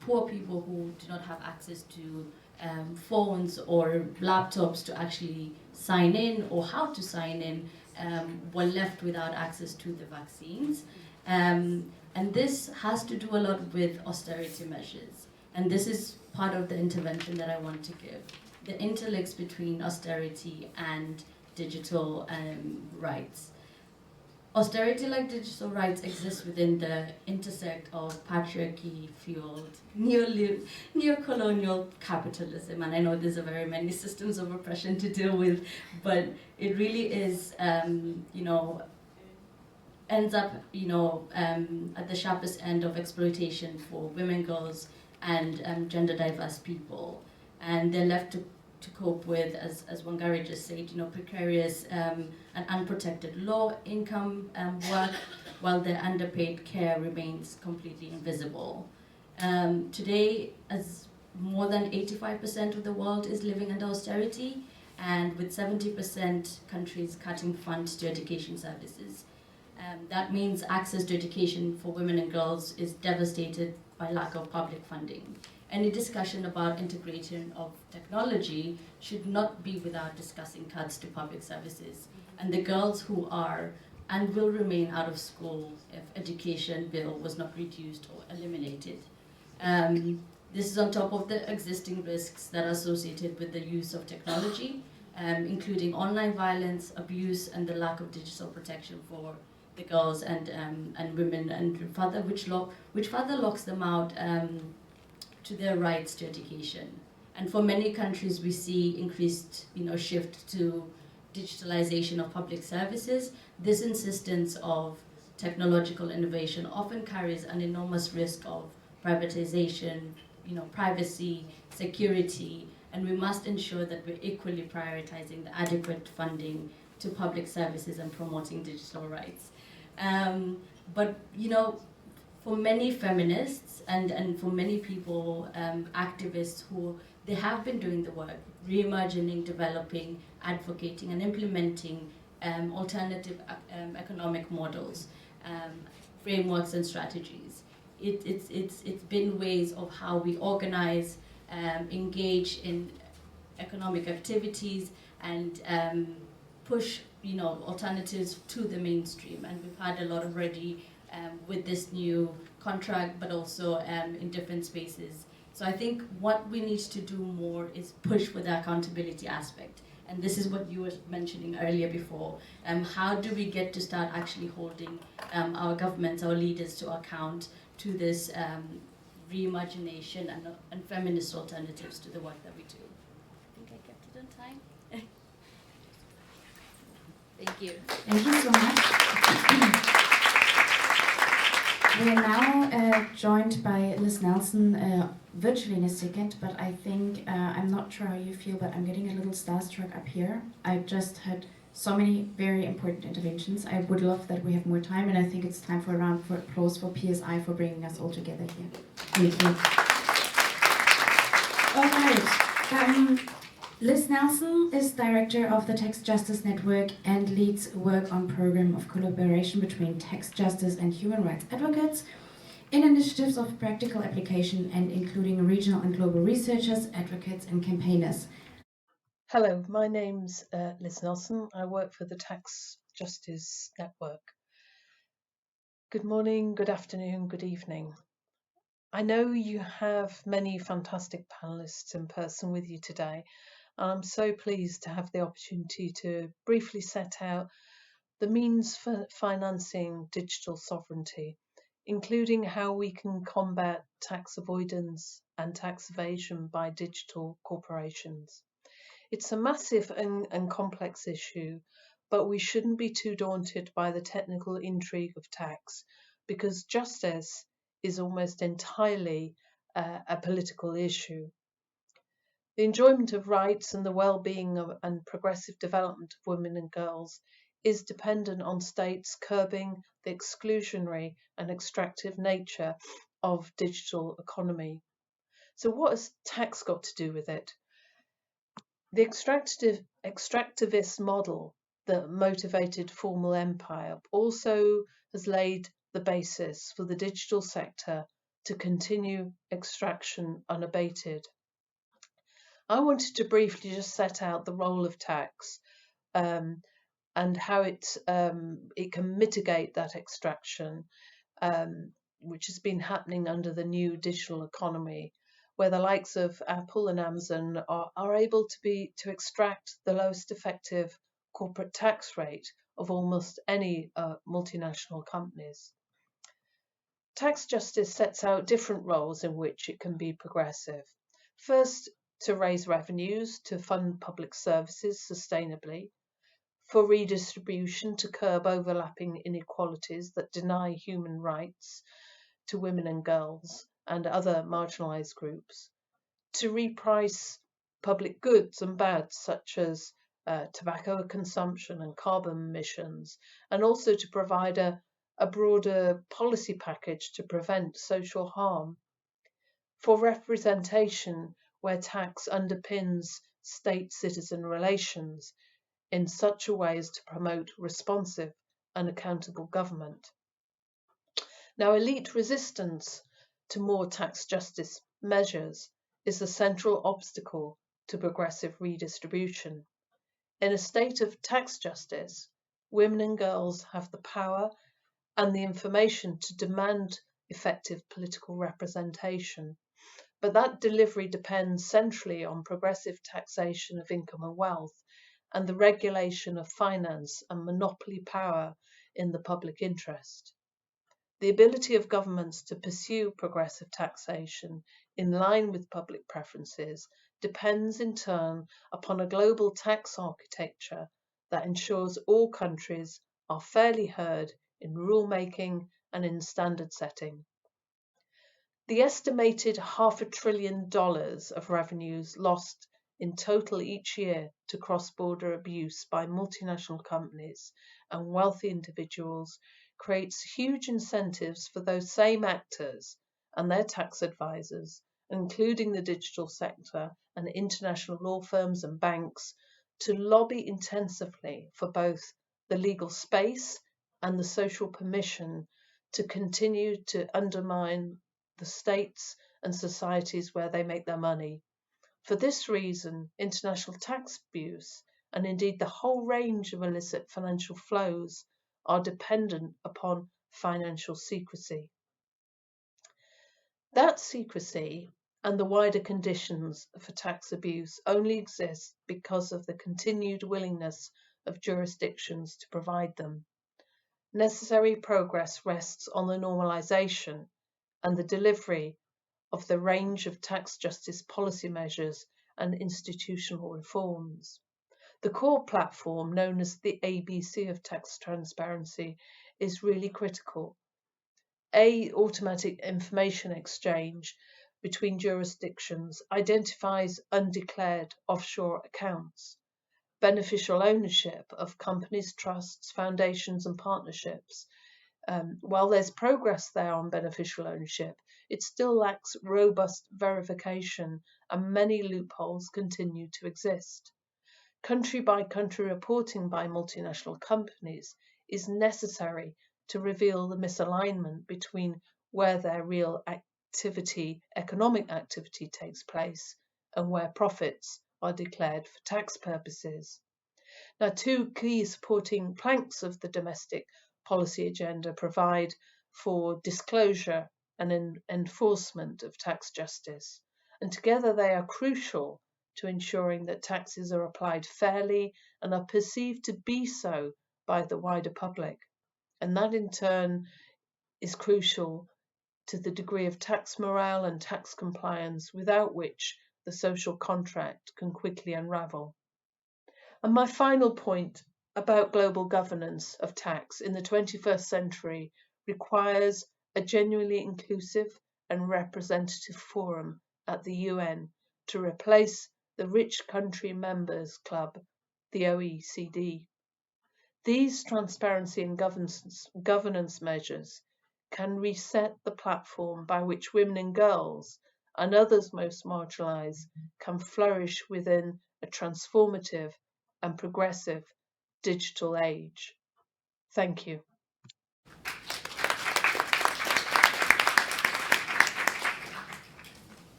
poor people who do not have access to phones or laptops to actually sign in or how to sign in, were left without access to the vaccines. And this has to do a lot with austerity measures. And this is part of the intervention that I want to give. The interlinks between austerity and digital rights. Austerity, like digital rights, exists within the intersect of patriarchy-fueled neo-colonial capitalism. And I know there's very many systems of oppression to deal with, but it really is, ends up, at the sharpest end of exploitation for women, girls, and gender diverse people. And they're left to cope with, as Wangari just said, precarious and unprotected low income work, while their underpaid care remains completely invisible. Today, as more than 85% of the world is living under austerity, and with 70% countries cutting funds to education services. That means access to education for women and girls is devastated by lack of public funding. Any discussion about integration of technology should not be without discussing cuts to public services and the girls who are and will remain out of school if education bill was not reduced or eliminated. This is on top of the existing risks that are associated with the use of technology, including online violence, abuse, and the lack of digital protection for the girls and women, and which further locks them out to their rights to education. And for many countries, we see increased, shift to digitalization of public services. This insistence of technological innovation often carries an enormous risk of privatization, privacy, security, and we must ensure that we're equally prioritizing the adequate funding to public services and promoting digital rights. But for many feminists and for many people, activists who they have been doing the work, reimagining, developing, advocating, and implementing alternative economic models, frameworks, and strategies. It's been ways of how we organize, engage in economic activities, and push alternatives to the mainstream. And we've had a lot already with this new contract, but also in different spaces. So I think what we need to do more is push for the accountability aspect. And this is what you were mentioning earlier before. How do we get to start actually holding our governments, our leaders to account to this reimagination and feminist alternatives to the work that we do? I think I kept it on time. Thank you. Thank you so much. We are now joined by Liz Nelson virtually in a second, but I think, I'm not sure how you feel, but I'm getting a little starstruck up here. I've just had so many very important interventions. I would love that we have more time, and I think it's time for a round of applause for PSI for bringing us all together here. Thank you. All right. Liz Nelson is director of the Tax Justice Network and leads work on program of collaboration between tax justice and human rights advocates in initiatives of practical application and including regional and global researchers, advocates, and campaigners. Hello, my name's Liz Nelson. I work for the Tax Justice Network. Good morning, good afternoon, good evening. I know you have many fantastic panelists in person with you today, and I'm so pleased to have the opportunity to briefly set out the means for financing digital sovereignty, including how we can combat tax avoidance and tax evasion by digital corporations. It's a massive and complex issue, but we shouldn't be too daunted by the technical intrigue of tax, because justice is almost entirely a political issue. The enjoyment of rights and the well-being and progressive development of women and girls is dependent on states curbing the exclusionary and extractive nature of digital economy. So what has tax got to do with it? The extractivist model that motivated formal empire also has laid the basis for the digital sector to continue extraction unabated. I wanted to briefly just set out the role of tax and how it can mitigate that extraction, which has been happening under the new digital economy, where the likes of Apple and Amazon are able to extract the lowest effective corporate tax rate of almost any multinational companies. Tax justice sets out different roles in which it can be progressive. First, to raise revenues to fund public services sustainably, for redistribution to curb overlapping inequalities that deny human rights to women and girls and other marginalised groups, to reprice public goods and bads such as tobacco consumption and carbon emissions, and also to provide a broader policy package to prevent social harm, for representation where tax underpins state-citizen relations in such a way as to promote responsive and accountable government. Now, elite resistance to more tax justice measures is the central obstacle to progressive redistribution. In a state of tax justice, women and girls have the power and the information to demand effective political representation, but that delivery depends centrally on progressive taxation of income and wealth and the regulation of finance and monopoly power in the public interest. The ability of governments to pursue progressive taxation in line with public preferences depends in turn upon a global tax architecture that ensures all countries are fairly heard in rulemaking and in standard setting. The estimated $500 billion of revenues lost in total each year to cross-border abuse by multinational companies and wealthy individuals creates huge incentives for those same actors and their tax advisors, including the digital sector and international law firms and banks, to lobby intensively for both the legal space and the social permission to continue to undermine the states and societies where they make their money. For this reason, international tax abuse, and indeed the whole range of illicit financial flows, are dependent upon financial secrecy. That secrecy and the wider conditions for tax abuse only exist because of the continued willingness of jurisdictions to provide them. Necessary progress rests on the normalisation and the delivery of the range of tax justice policy measures and institutional reforms. The core platform, known as the ABC of tax transparency, is really critical. Automatic information exchange between jurisdictions identifies undeclared offshore accounts, beneficial ownership of companies, trusts, foundations and partnerships. While there's progress there on beneficial ownership, it still lacks robust verification and many loopholes continue to exist. Country by country reporting by multinational companies is necessary to reveal the misalignment between where their real activity, economic activity takes place and where profits are declared for tax purposes. Now, two key supporting planks of the domestic policy agenda provide for disclosure and enforcement of tax justice, and together they are crucial to ensuring that taxes are applied fairly and are perceived to be so by the wider public. And that in turn is crucial to the degree of tax morale and tax compliance without which the social contract can quickly unravel. And my final point about global governance of tax in the 21st century requires a genuinely inclusive and representative forum at the UN to replace the rich country members club, the OECD. These transparency and governance measures can reset the platform by which women and girls and others most marginalised can flourish within a transformative and progressive digital age. Thank you.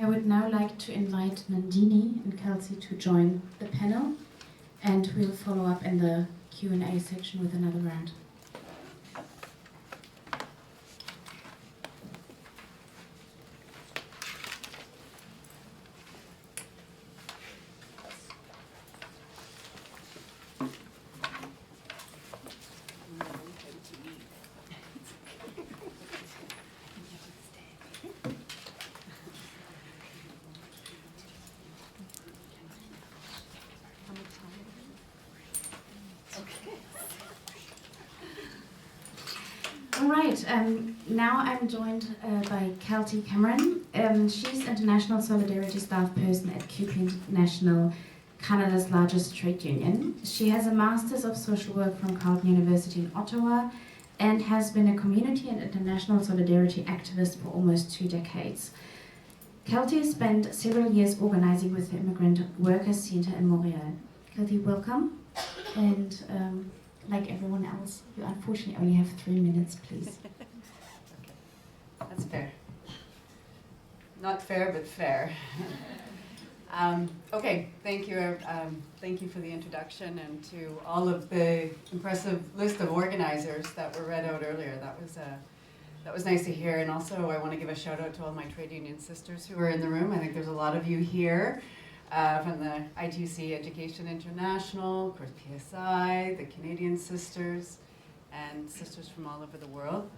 I would now like to invite Nandini and Kelsey to join the panel, and we'll follow up in the Q&A section with another round. All right, now I'm joined by Kelty Cameron. She's International Solidarity Staff Person at CUPE International, Canada's largest trade union. She has a Master's of Social Work from Carleton University in Ottawa and has been a community and international solidarity activist for almost 2 decades. Kelty spent several years organizing with the Immigrant Workers Centre in Montreal. Kelty, welcome. And like everyone else, you unfortunately only have 3 minutes, please. That's fair. Not fair, but fair. Okay, thank you. Thank you for the introduction and to all of the impressive list of organizers that were read out earlier. That was nice to hear. And also, I want to give a shout out to all my trade union sisters who are in the room. I think there's a lot of you here. From the ITC Education International, of course PSI, the Canadian sisters, and sisters from all over the world.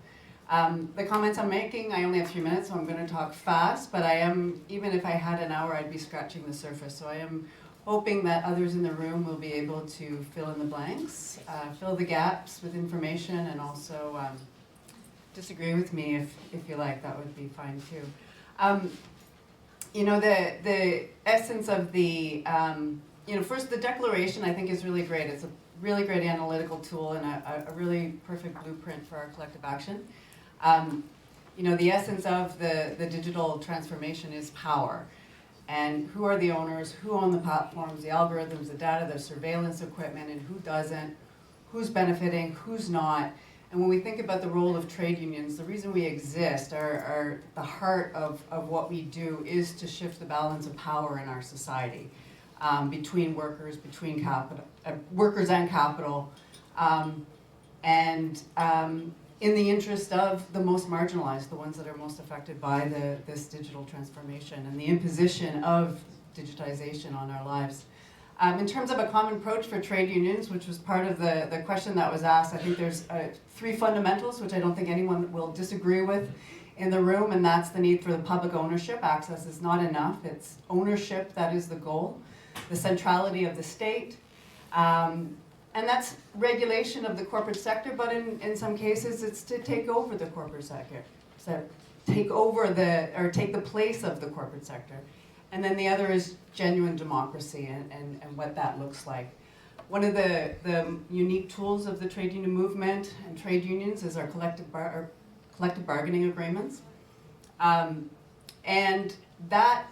The comments I'm making, I only have 3 minutes, so I'm going to talk fast, but I am, even if I had an hour, I'd be scratching the surface. So I am hoping that others in the room will be able to fill in the blanks, fill the gaps with information, and also disagree with me if you like. That would be fine too. You know, the essence of the, you know, first the declaration I think is really great. It's a really great analytical tool and a really perfect blueprint for our collective action. You know, the essence of the digital transformation is power. And who are the owners, who own the platforms, the algorithms, the data, the surveillance equipment, and who doesn't, who's benefiting, who's not. And when we think about the role of trade unions, the reason we exist, the heart of what we do is to shift the balance of power in our society between workers, between capital, workers and capital, and in the interest of the most marginalized, the ones that are most affected by this digital transformation and the imposition of digitization on our lives. In terms of a common approach for trade unions, which was part of the question that was asked, I think there's 3 fundamentals, which I don't think anyone will disagree with in the room, and that's the need for the public ownership. Access is not enough. It's ownership that is the goal. The centrality of the state, and that's regulation of the corporate sector, but in some cases it's to take over the corporate sector. So take the place of the corporate sector. And then the other is genuine democracy and what that looks like. One of the unique tools of the trade union movement and trade unions is our collective bargaining agreements. And that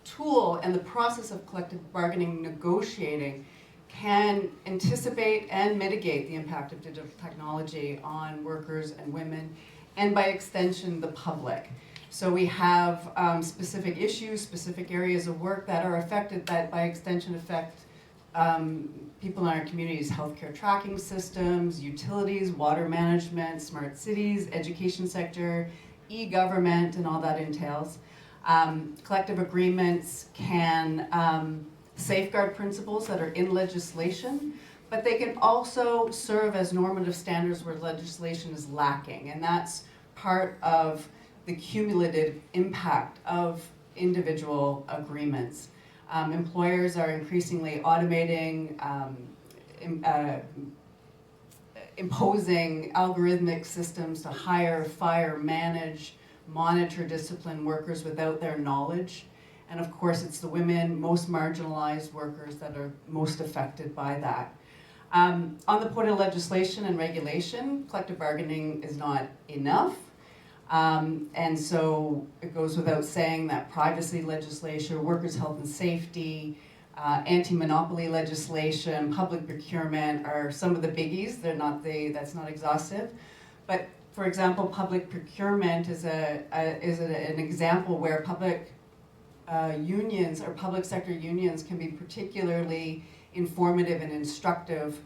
tool and the process of collective bargaining negotiating can anticipate and mitigate the impact of digital technology on workers and women, and by extension, the public. So we have specific issues, specific areas of work that are affected that by extension affect people in our communities, healthcare tracking systems, utilities, water management, smart cities, education sector, e-government, and all that entails. Collective agreements can safeguard principles that are in legislation, but they can also serve as normative standards where legislation is lacking, and that's part of the cumulative impact of individual agreements. Employers are increasingly automating, imposing algorithmic systems to hire, fire, manage, monitor, discipline workers without their knowledge. And of course, it's the women, most marginalized workers that are most affected by that. On the point of legislation and regulation, collective bargaining is not enough. And so it goes without saying that privacy legislation, workers' health and safety, anti-monopoly legislation, public procurement are some of the biggies. That's not exhaustive. But for example, public procurement is an example where public unions or public sector unions can be particularly informative and instructive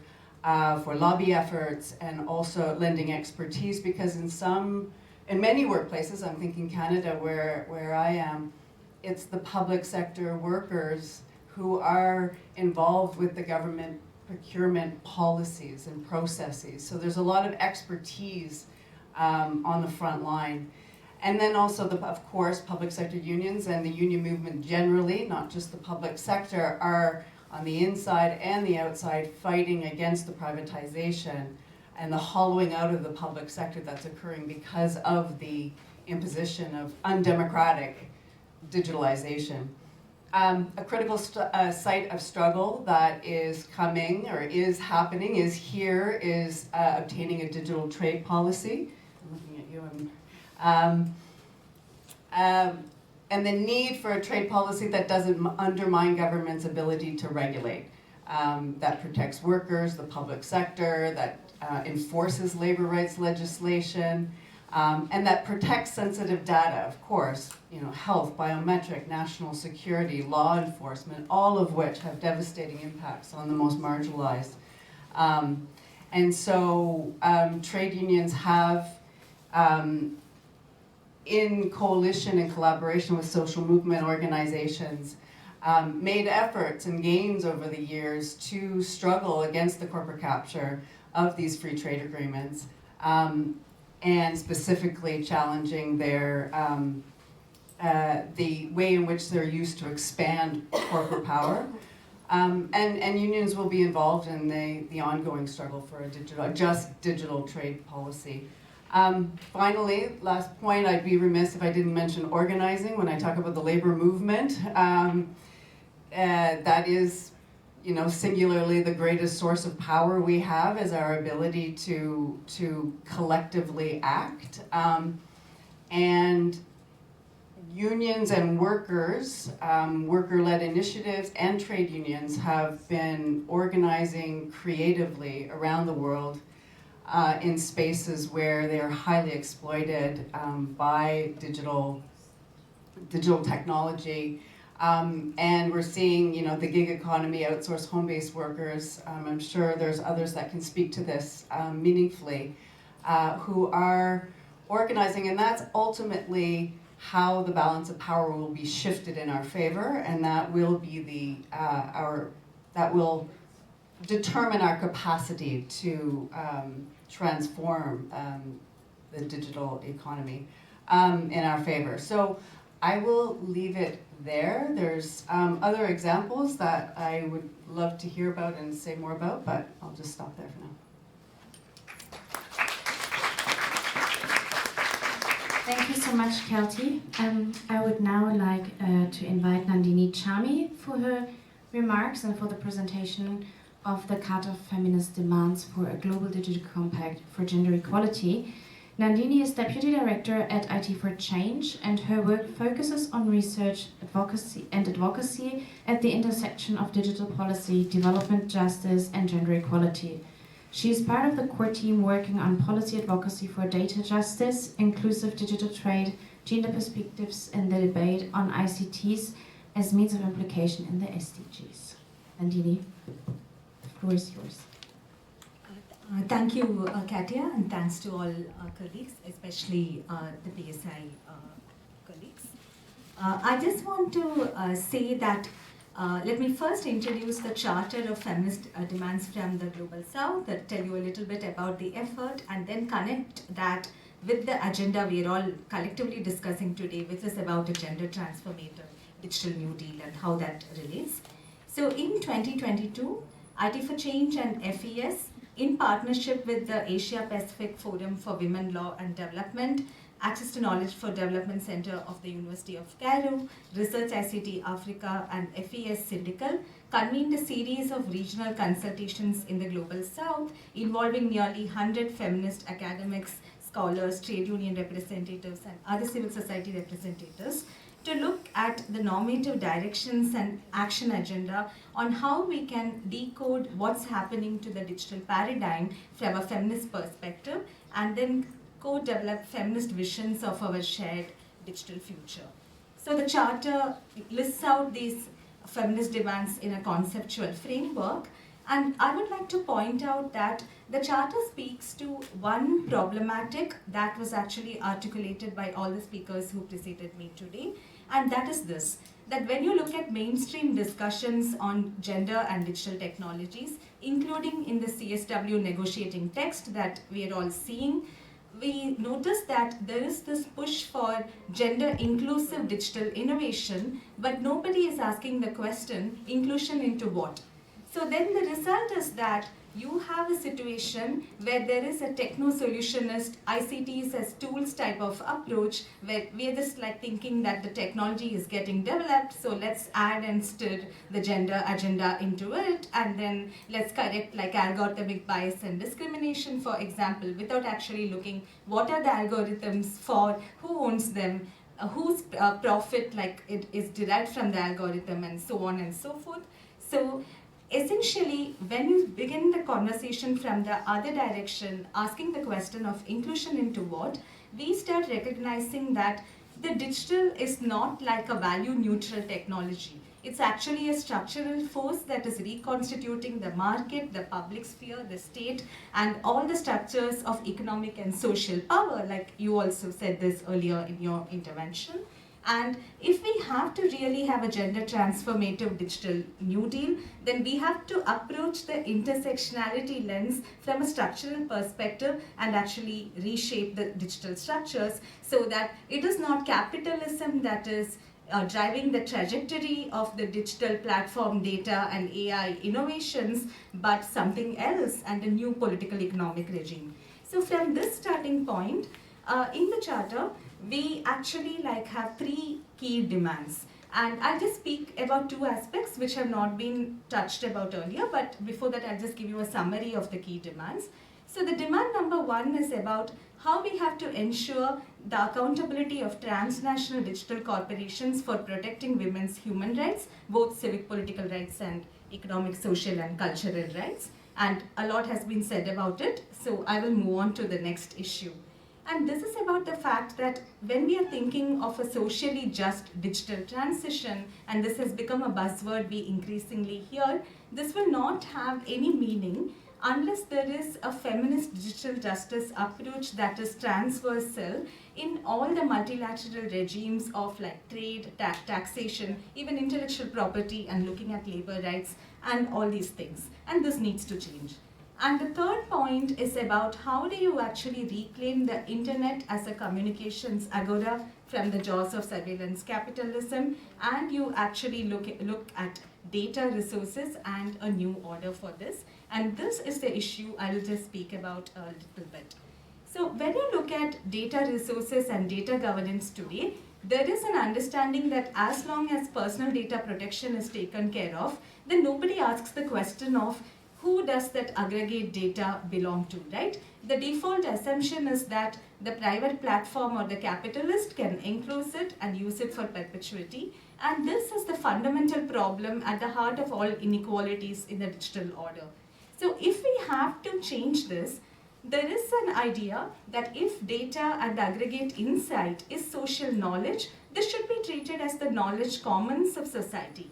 for lobby efforts and also lending expertise, because in many workplaces, I'm thinking Canada where I am, it's the public sector workers who are involved with the government procurement policies and processes. So there's a lot of expertise on the front line. And then also, of course, public sector unions and the union movement generally, not just the public sector, are on the inside and the outside fighting against the privatization and the hollowing out of the public sector that's occurring because of the imposition of undemocratic digitalization. A critical site of struggle that is coming or is happening is obtaining a digital trade policy. I'm looking at you. And the need for a trade policy that doesn't undermine government's ability to regulate, that protects workers, the public sector, that enforces labor rights legislation, and that protects sensitive data, of course, health, biometric, national security, law enforcement, all of which have devastating impacts on the most marginalized. And so trade unions have, in coalition and collaboration with social movement organizations, made efforts and gains over the years to struggle against the corporate capture of these free trade agreements, and specifically challenging their the way in which they're used to expand corporate power. And unions will be involved in the ongoing struggle for a just digital trade policy. Finally, last point, I'd be remiss if I didn't mention organizing when I talk about the labor movement. That is, singularly the greatest source of power we have is our ability to collectively act. And unions and workers, worker-led initiatives and trade unions have been organizing creatively around the world in spaces where they are highly exploited by digital technology. And we're seeing, the gig economy, outsourced home-based workers. I'm sure there's others that can speak to this meaningfully, who are organizing, and that's ultimately how the balance of power will be shifted in our favor, and that will be that will determine our capacity to transform the digital economy in our favor. So I will leave it there. There's other examples that I would love to hear about and say more about, but I'll just stop there for now. Thank you so much, Kelty. I would now like to invite Nandini Chami for her remarks and for the presentation of the Carta of Feminist Demands for a Global Digital Compact for Gender Equality. Nandini is Deputy Director at IT for Change, and her work focuses on research, advocacy at the intersection of digital policy, development justice, and gender equality. She is part of the core team working on policy advocacy for data justice, inclusive digital trade, gender perspectives, and the debate on ICTs as means of implication in the SDGs. Nandini, the floor is yours. Thank you, Katya, and thanks to all colleagues, especially the PSI colleagues. I just want to say that let me first introduce the Charter of Feminist Demands from the Global South, that tell you a little bit about the effort, and then connect that with the agenda we are all collectively discussing today, which is about a gender-transformative digital New Deal and how that relates. So in 2022, IT for Change and FES, in partnership with the Asia Pacific Forum for Women, Law and Development, Access to Knowledge for Development Center of the University of Cairo, Research ICT Africa and FES Syndical, convened a series of regional consultations in the Global South involving nearly 100 feminist academics, scholars, trade union representatives and other civil society representatives to look at the normative directions and action agenda on how we can decode what's happening to the digital paradigm from a feminist perspective, and then co-develop feminist visions of our shared digital future. So the Charter lists out these feminist demands in a conceptual framework, and I would like to point out that the Charter speaks to one problematic that was actually articulated by all the speakers who preceded me today, and that is this, that when you look at mainstream discussions on gender and digital technologies, including in the CSW negotiating text that we are all seeing, we notice that there is this push for gender-inclusive digital innovation, but nobody is asking the question, inclusion into what? So then the result is that you have a situation where there is a techno-solutionist, ICTs as tools type of approach, where we are just like thinking that the technology is getting developed, so let's add and stir the gender agenda into it, and then let's correct like algorithmic bias and discrimination, for example, without actually looking what are the algorithms for, who owns them, whose profit like it is derived from the algorithm, and so on and so forth. So essentially, when you begin the conversation from the other direction, asking the question of inclusion into what, we start recognizing that the digital is not like a value-neutral technology. It's actually a structural force that is reconstituting the market, the public sphere, the state, and all the structures of economic and social power, like you also said this earlier in your intervention. And if we have to really have a gender-transformative digital New Deal, then we have to approach the intersectionality lens from a structural perspective and actually reshape the digital structures so that it is not capitalism that is driving the trajectory of the digital platform data and AI innovations, but something else and a new political economic regime. So from this starting point, in the Charter, we actually have three key demands. And I'll just speak about two aspects which have not been touched about earlier, but before that I'll just give you a summary of the key demands. So the demand number one is about how we have to ensure the accountability of transnational digital corporations for protecting women's human rights, both civic political rights and economic, social and cultural rights. And a lot has been said about it, so I will move on to the next issue. And this is about the fact that when we are thinking of a socially just digital transition, and this has become a buzzword we increasingly hear, this will not have any meaning unless there is a feminist digital justice approach that is transversal in all the multilateral regimes of trade, taxation, even intellectual property, and looking at labor rights and all these things. And this needs to change. And the third point is about how do you actually reclaim the internet as a communications agora from the jaws of surveillance capitalism, and you actually look at data resources and a new order for this. And this is the issue I will just speak about a little bit. So when you look at data resources and data governance today, there is an understanding that as long as personal data protection is taken care of, then nobody asks the question of who does that aggregate data belong to, right? The default assumption is that the private platform or the capitalist can enclose it and use it for perpetuity. And this is the fundamental problem at the heart of all inequalities in the digital order. So if we have to change this, there is an idea that if data and aggregate insight is social knowledge, this should be treated as the knowledge commons of society.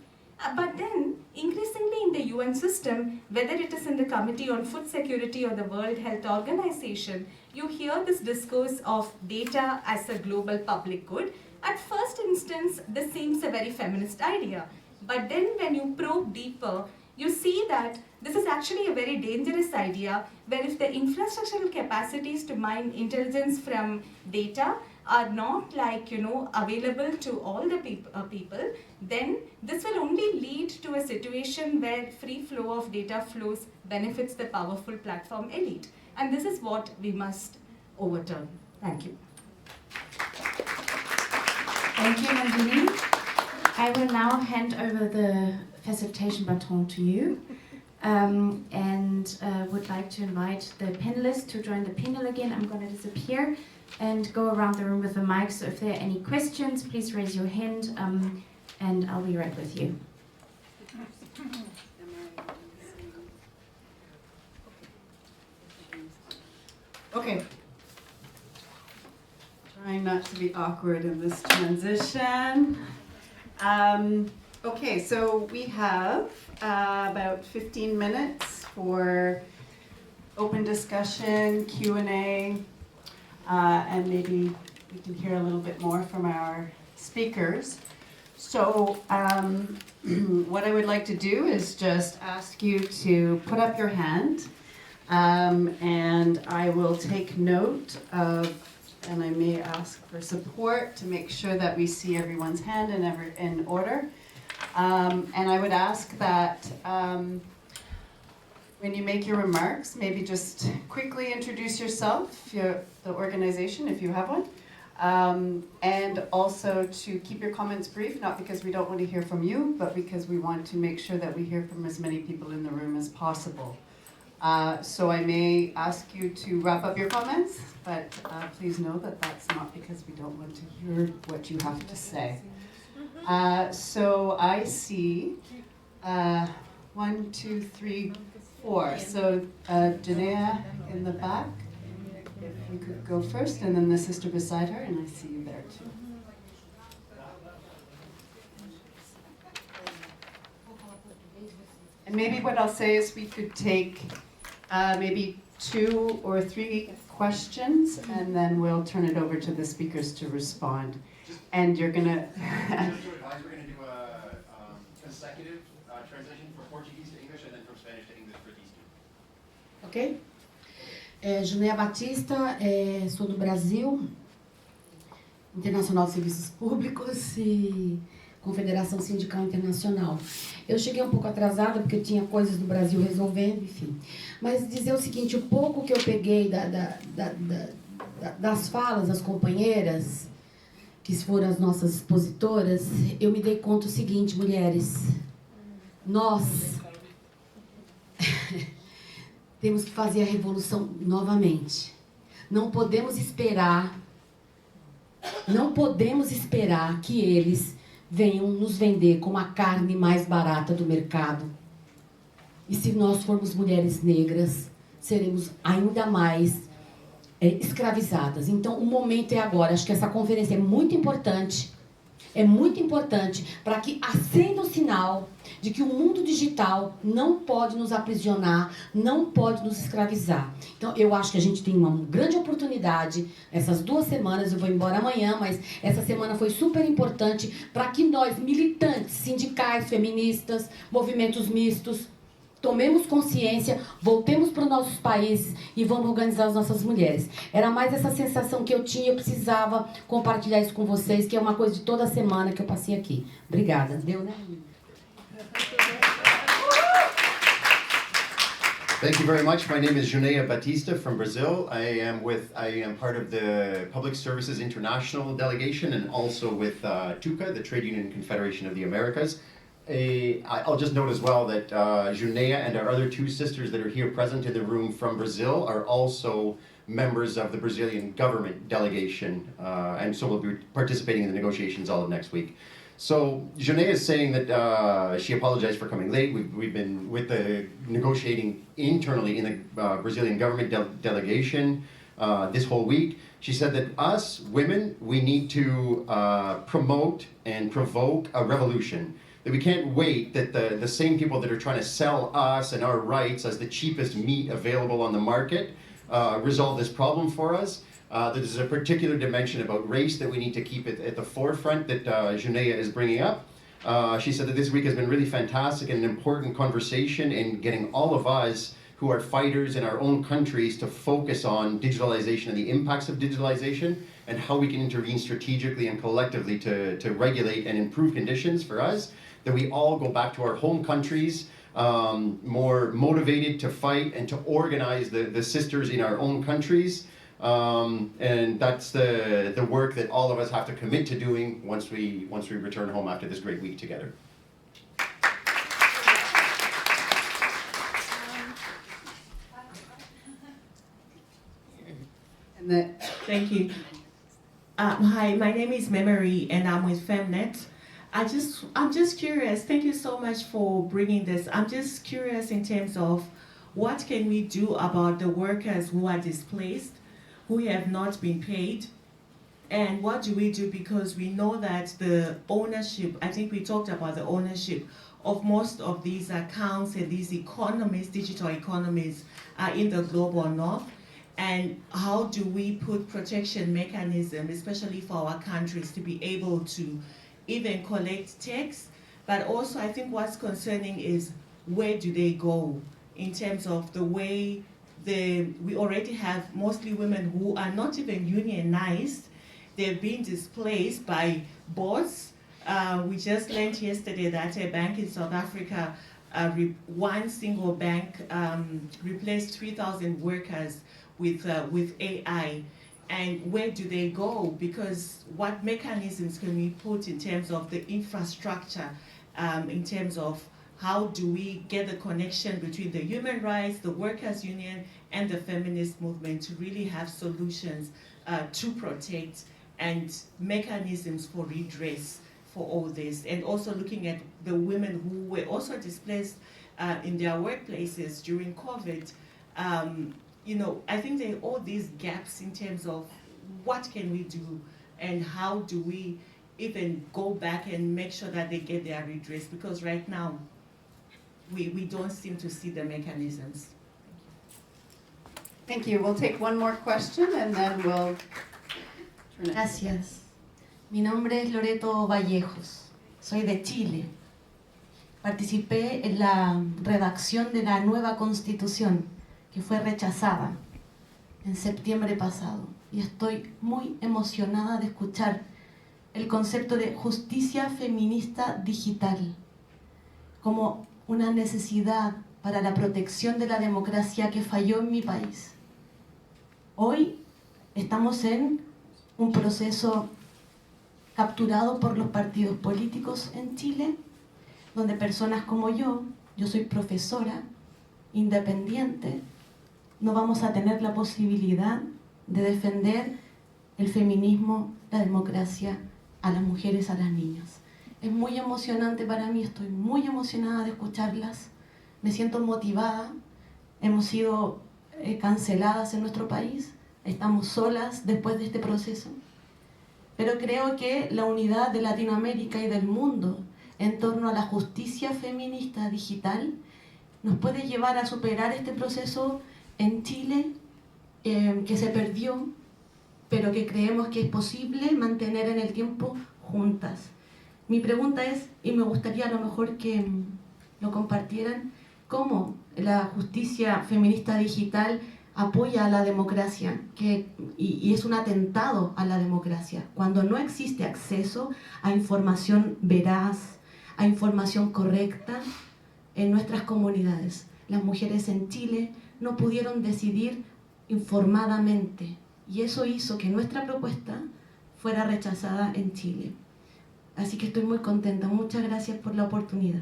But then, increasingly in the UN system, whether it is in the Committee on Food Security or the World Health Organization, you hear this discourse of data as a global public good. At first instance, this seems a very feminist idea. But then when you probe deeper, you see that this is actually a very dangerous idea, where if the infrastructural capacities to mine intelligence from data are not available to all the people, then this will only lead to a situation where free flow of data flows benefits the powerful platform elite. And this is what we must overturn. Thank you. Thank you, Nandini. I will now hand over the facilitation baton to you, and would like to invite the panelists to join the panel again. I'm going to disappear and go around the room with the mic, so if there are any questions, please raise your hand, and I'll be right with you. Okay. Trying not to be awkward in this transition. Okay, so we have about 15 minutes for open discussion, Q&A, and maybe we can hear a little bit more from our speakers. So what I would like to do is just ask you to put up your hand, and I will take note of, and I may ask for support to make sure that we see everyone's hand in order. And I would ask that when you make your remarks, maybe just quickly introduce yourself, the organization, if you have one, and also to keep your comments brief, not because we don't want to hear from you, but because we want to make sure that we hear from as many people in the room as possible. So I may ask you to wrap up your comments, but please know that that's not because we don't want to hear what you have to say. So I see 1, 2, 3, 4. So Janea in the back, if we could go first, and then the sister beside her, and I see you there too. And maybe what I'll say is we could take maybe 2 or 3 questions, and then we'll turn it over to the speakers to respond. And you're gonna. We're going to do a consecutive translation from Portuguese to English and then from Spanish to English for these two. Ok? Junéia Batista, sou do Brasil, Internacional de Serviços Públicos e Confederação Sindical Internacional. Eu cheguei um pouco atrasada porque eu tinha coisas do Brasil resolvendo, enfim. Mas dizer o seguinte, o pouco que eu peguei das falas das companheiras, que foram as nossas expositoras, eu me dei conta o seguinte, mulheres, nós temos que fazer a revolução novamente. Não podemos esperar que eles venham nos vender como a carne mais barata do mercado. E se nós formos mulheres negras, seremos ainda mais escravizadas. Então, o momento é agora. Acho que essa conferência é muito importante para que acenda o sinal de que o mundo digital não pode nos aprisionar, não pode nos escravizar. Então, eu acho que a gente tem uma grande oportunidade, essas 2 semanas, eu vou embora amanhã, mas essa semana foi super importante para que nós, militantes, sindicais, feministas, movimentos mistos, tomemos consciência, voltemos para os nossos países e vamos organizar as nossas mulheres. Era mais essa sensação que eu tinha, eu precisava compartilhar isso com vocês, que é uma coisa de toda semana que eu passei aqui. Obrigada. Deu, né? Thank you very much. My name is Junéia Batista from Brazil. I am part of the Public Services International delegation and also with TUCA, the Trade Union Confederation of the Americas. I'll just note as well that Junéia and our other 2 sisters that are here present in the room from Brazil are also members of the Brazilian government delegation, and so will be participating in the negotiations all of next week. So Junéia is saying that she apologized for coming late. We've been with the negotiating internally in the Brazilian government delegation this whole week. She said that us, women, we need to promote and provoke a revolution. that we can't wait that the same people that are trying to sell us and our rights as the cheapest meat available on the market resolve this problem for us. There's a particular dimension about race that we need to keep at the forefront that Junea is bringing up. She said that this week has been really fantastic and an important conversation in getting all of us who are fighters in our own countries to focus on digitalization and the impacts of digitalization and how we can intervene strategically and collectively to regulate and improve conditions for us, that we all go back to our home countries more motivated to fight and to organize the sisters in our own countries. And that's the work that all of us have to commit to doing once we return home after this great week together. Thank you. Hi, my name is Memory, and I'm with FEMNET. I'm just curious. Thank you so much for bringing this. I'm just curious in terms of what can we do about the workers who are displaced, who have not been paid, and what do we do, because we know that the ownership, I think we talked about the ownership of most of these accounts and these economies, digital economies, are in the global north. And how do we put protection mechanism, especially for our countries, to be able to even collect tax? But also I think what's concerning is where do they go in terms of the way we already have mostly women who are not even unionized. They've been displaced by boards. We just learned yesterday that a bank in South Africa, one single bank replaced 3,000 workers with AI. And where do they go? Because what mechanisms can we put in terms of the infrastructure, in terms of how do we get the connection between the human rights, the workers' union, and the feminist movement to really have solutions to protect and mechanisms for redress for all this. And also looking at the women who were also displaced in their workplaces during COVID. You know, I think there are all these gaps in terms of what can we do and how do we even go back and make sure that they get their redress, because right now we don't seem to see the mechanisms. Thank you. We'll take one more question and then we'll turn it. Gracias. Mi nombre es Loreto Vallejos. Soy de Chile. Participé en la redacción de la nueva Constitución, que fue rechazada en septiembre pasado, y estoy muy emocionada de escuchar el concepto de justicia feminista digital como una necesidad para la protección de la democracia que falló en mi país. Hoy estamos en un proceso capturado por los partidos políticos en Chile, donde personas como yo soy profesora, independiente, no vamos a tener la posibilidad de defender el feminismo, la democracia, a las mujeres, a las niñas. Es muy emocionante para mí, estoy muy emocionada de escucharlas, me siento motivada. Hemos sido canceladas en nuestro país, estamos solas después de este proceso, pero creo que la unidad de Latinoamérica y del mundo en torno a la justicia feminista digital nos puede llevar a superar este proceso en Chile, que se perdió, pero que creemos que es posible mantener en el tiempo juntas. Mi pregunta es, y me gustaría a lo mejor que lo compartieran, ¿cómo la justicia feminista digital apoya a la democracia y es un atentado a la democracia cuando no existe acceso a información veraz, a información correcta en nuestras comunidades? Las mujeres en Chile no pudieron decidir informadamente y eso hizo que nuestra propuesta fuera rechazada en Chile. Así que estoy muy contenta. Muchas gracias por la oportunidad.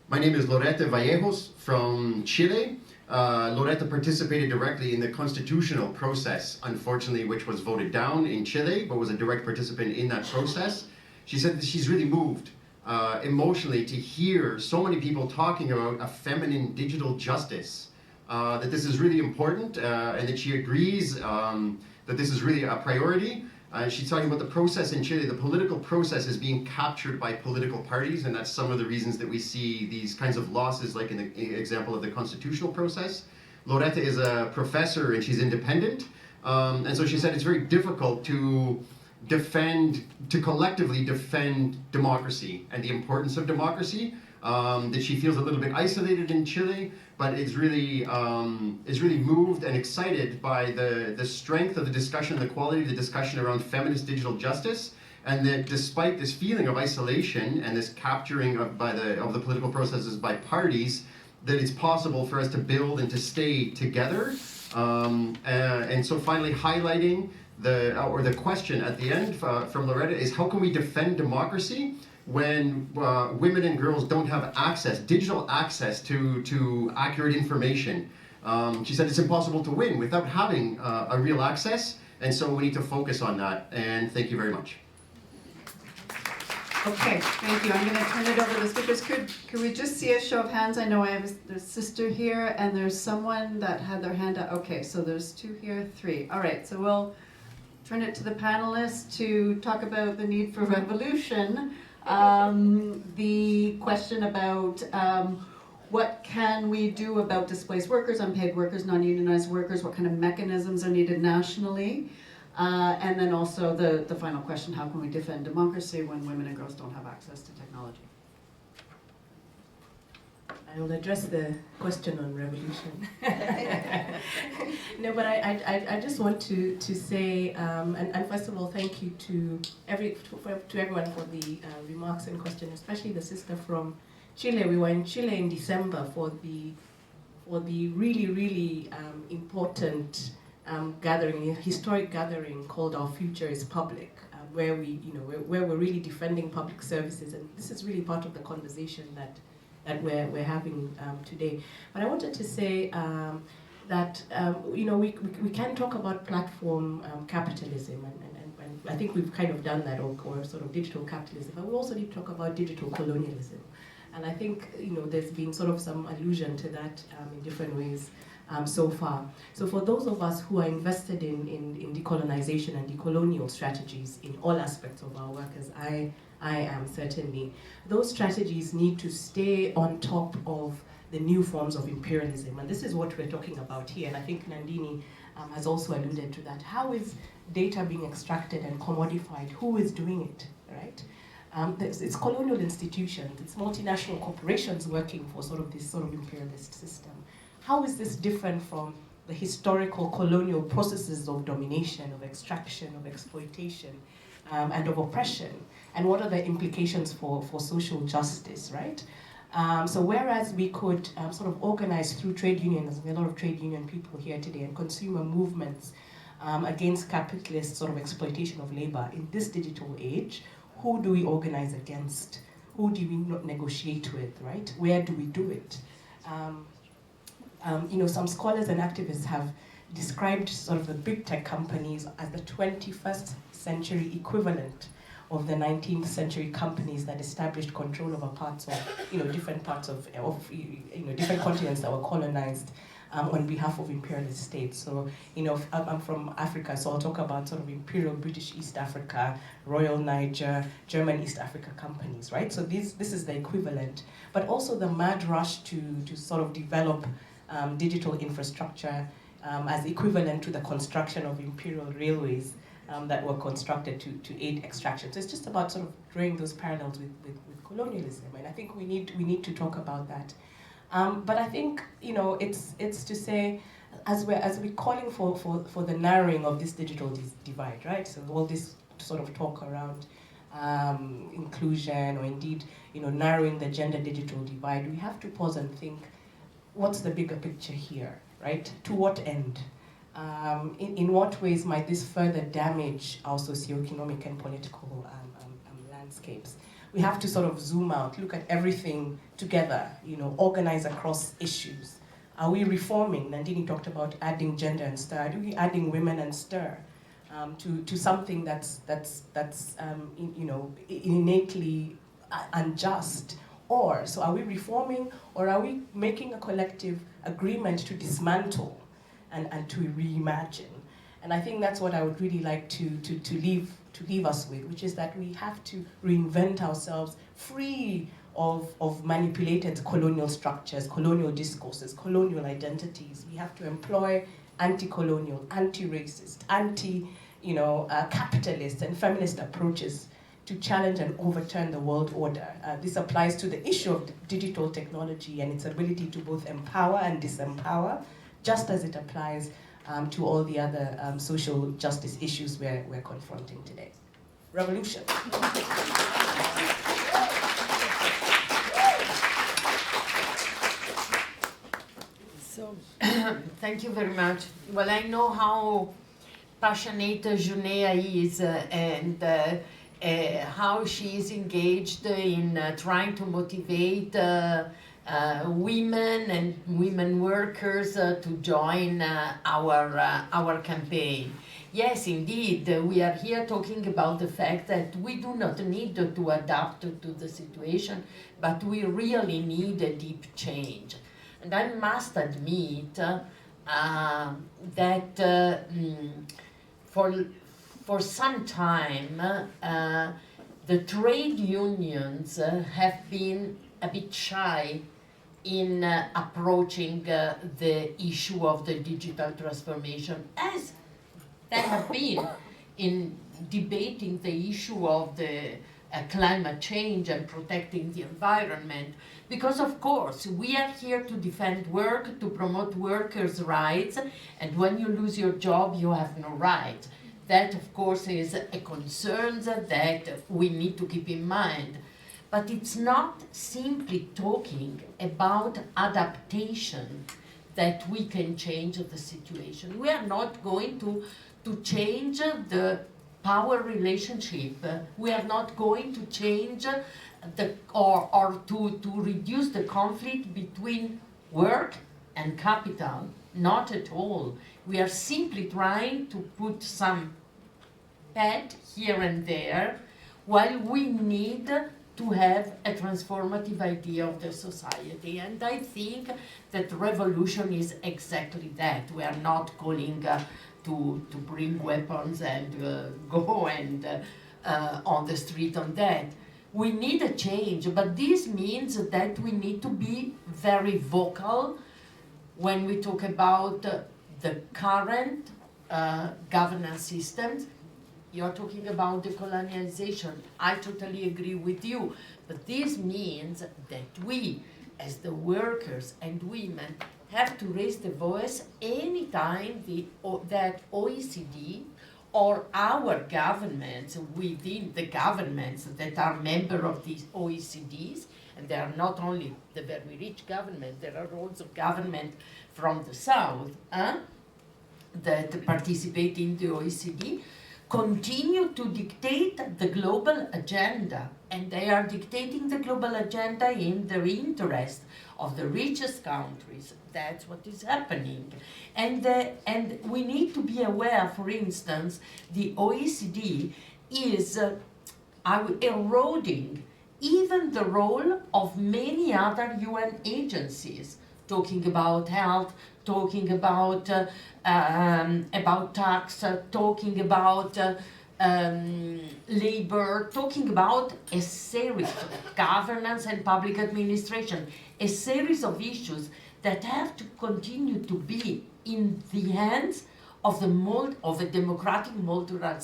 My name is Loreta Vallejos from Chile. Loreta participated directly in the constitutional process, unfortunately, which was voted down in Chile, but was a direct participant in that process. She said that she's really moved emotionally to hear so many people talking about a feminine digital justice that this is really important and that she agrees that this is really a priority. She's talking about the process in Chile. The political process is being captured by political parties, and that's some of the reasons that we see these kinds of losses, like in the example of the constitutional process. Loretta is a professor and she's independent, and so she said it's very difficult to collectively defend democracy and the importance of democracy. That she feels a little bit isolated in Chile, but is really moved and excited by the strength of the discussion, the quality of the discussion around feminist digital justice, and that despite this feeling of isolation and this capturing of the political processes by parties, that it's possible for us to build and to stay together. And so finally highlighting the question at the end from Loretta is, how can we defend democracy when women and girls don't have digital access to accurate information? She said it's impossible to win without having a real access, and so we need to focus on that. And thank you very much. Okay, thank you. I'm going to turn it over to the speakers. Could we just see a show of hands? I know I have there's a sister here, and there's someone that had their hand up. Okay, so there's 2 here, 3. All right, so we'll turn it to the panelists to talk about the need for revolution. The question about what can we do about displaced workers, unpaid workers, non-unionized workers, what kind of mechanisms are needed nationally, and then also the final question, how can we defend democracy when women and girls don't have access to technology? I will address the question on revolution. No, but I just want to say, and first of all, thank you to everyone for the remarks and questions, especially the sister from Chile. We were in Chile in December for the really important gathering, historic gathering called Our Future is Public, where where we're really defending public services, and this is really part of the conversation that we're having today. But I wanted to say that we can talk about platform capitalism, and I think we've kind of done that, or sort of digital capitalism, but we also need to talk about digital colonialism. And I think there's been sort of some allusion to that in different ways so far. So for those of us who are invested in decolonization and decolonial strategies in all aspects of our work, as I am certainly, those strategies need to stay on top of the new forms of imperialism. And this is what we're talking about here. And I think Nandini has also alluded to that. How is data being extracted and commodified? Who is doing it, right? It's colonial institutions, it's multinational corporations working for this imperialist system. How is this different from the historical colonial processes of domination, of extraction, of exploitation, and of oppression? And what are the implications for social justice, right? So whereas we could sort of organize through trade unions, there are a lot of trade union people here today, and consumer movements against capitalist sort of exploitation of labor in this digital age, who do we organize against? Who do we not negotiate with, right? Where do we do it? Some scholars and activists have described sort of the big tech companies as the 21st century equivalent of the 19th century companies that established control over parts of, different parts of different continents that were colonized on behalf of imperialist states. So, I'm from Africa, so I'll talk about sort of Imperial British East Africa, Royal Niger, German East Africa companies, right? So this is the equivalent, but also the mad rush to sort of develop digital infrastructure as equivalent to the construction of imperial railways that were constructed to aid extraction. So it's just about sort of drawing those parallels with colonialism, and I think we need to talk about that. But I think it's to say, as we're calling for the narrowing of this digital divide, right? So all this sort of talk around inclusion, or indeed narrowing the gender digital divide, we have to pause and think, what's the bigger picture here, right? To what end? In what ways might this further damage our socioeconomic and political landscapes? We have to sort of zoom out, look at everything together, organize across issues. Are we reforming? Nandini talked about adding gender and stir. Are we adding women and stir to something that's innately unjust? or. So are we reforming, or are we making a collective agreement to dismantle and to reimagine? And I think that's what I would really like to leave us with, which is that we have to reinvent ourselves free of manipulated colonial structures, colonial discourses, colonial identities. We have to employ anti-colonial, anti-racist, capitalist and feminist approaches to challenge and overturn the world order. This applies to the issue of digital technology and its ability to both empower and disempower, just as it applies to all the other social justice issues we're confronting today. Revolution. So, thank you very much. Well, I know how passionate Junea is and how she is engaged in trying to motivate women and women workers to join our campaign. Yes, indeed, we are here talking about the fact that we do not need to adapt to the situation, but we really need a deep change. And I must admit that for some time, the trade unions have been a bit shy in approaching the issue of the digital transformation, as they have been in debating the issue of the climate change and protecting the environment. Because of course, we are here to defend work, to promote workers' rights, and when you lose your job, you have no rights. That, of course, is a concern that we need to keep in mind. But it's not simply talking about adaptation that we can change the situation. We are not going to change the power relationship. We are not going to change or to reduce the conflict between work and capital. Not at all. We are simply trying to put some pad here and there, while we need to have a transformative idea of the society. And I think that revolution is exactly that. We are not calling to bring weapons and go and on the street on that. We need a change, but this means that we need to be very vocal when we talk about the current governance systems. You're talking about decolonialization. I totally agree with you, but this means that we, as the workers and women, have to raise the voice anytime that OECD or our governments within the governments that are members of these OECDs, and they are not only the very rich government, there are also governments from the south that participate in the OECD, continue to dictate the global agenda, and they are dictating the global agenda in the interest of the richest countries. That's what is happening. And we need to be aware, for instance, the OECD is eroding even the role of many other UN agencies, talking about health, talking about tax, talking about labor, talking about a series of governance and public administration, a series of issues that have to continue to be in the hands of a democratic multilateral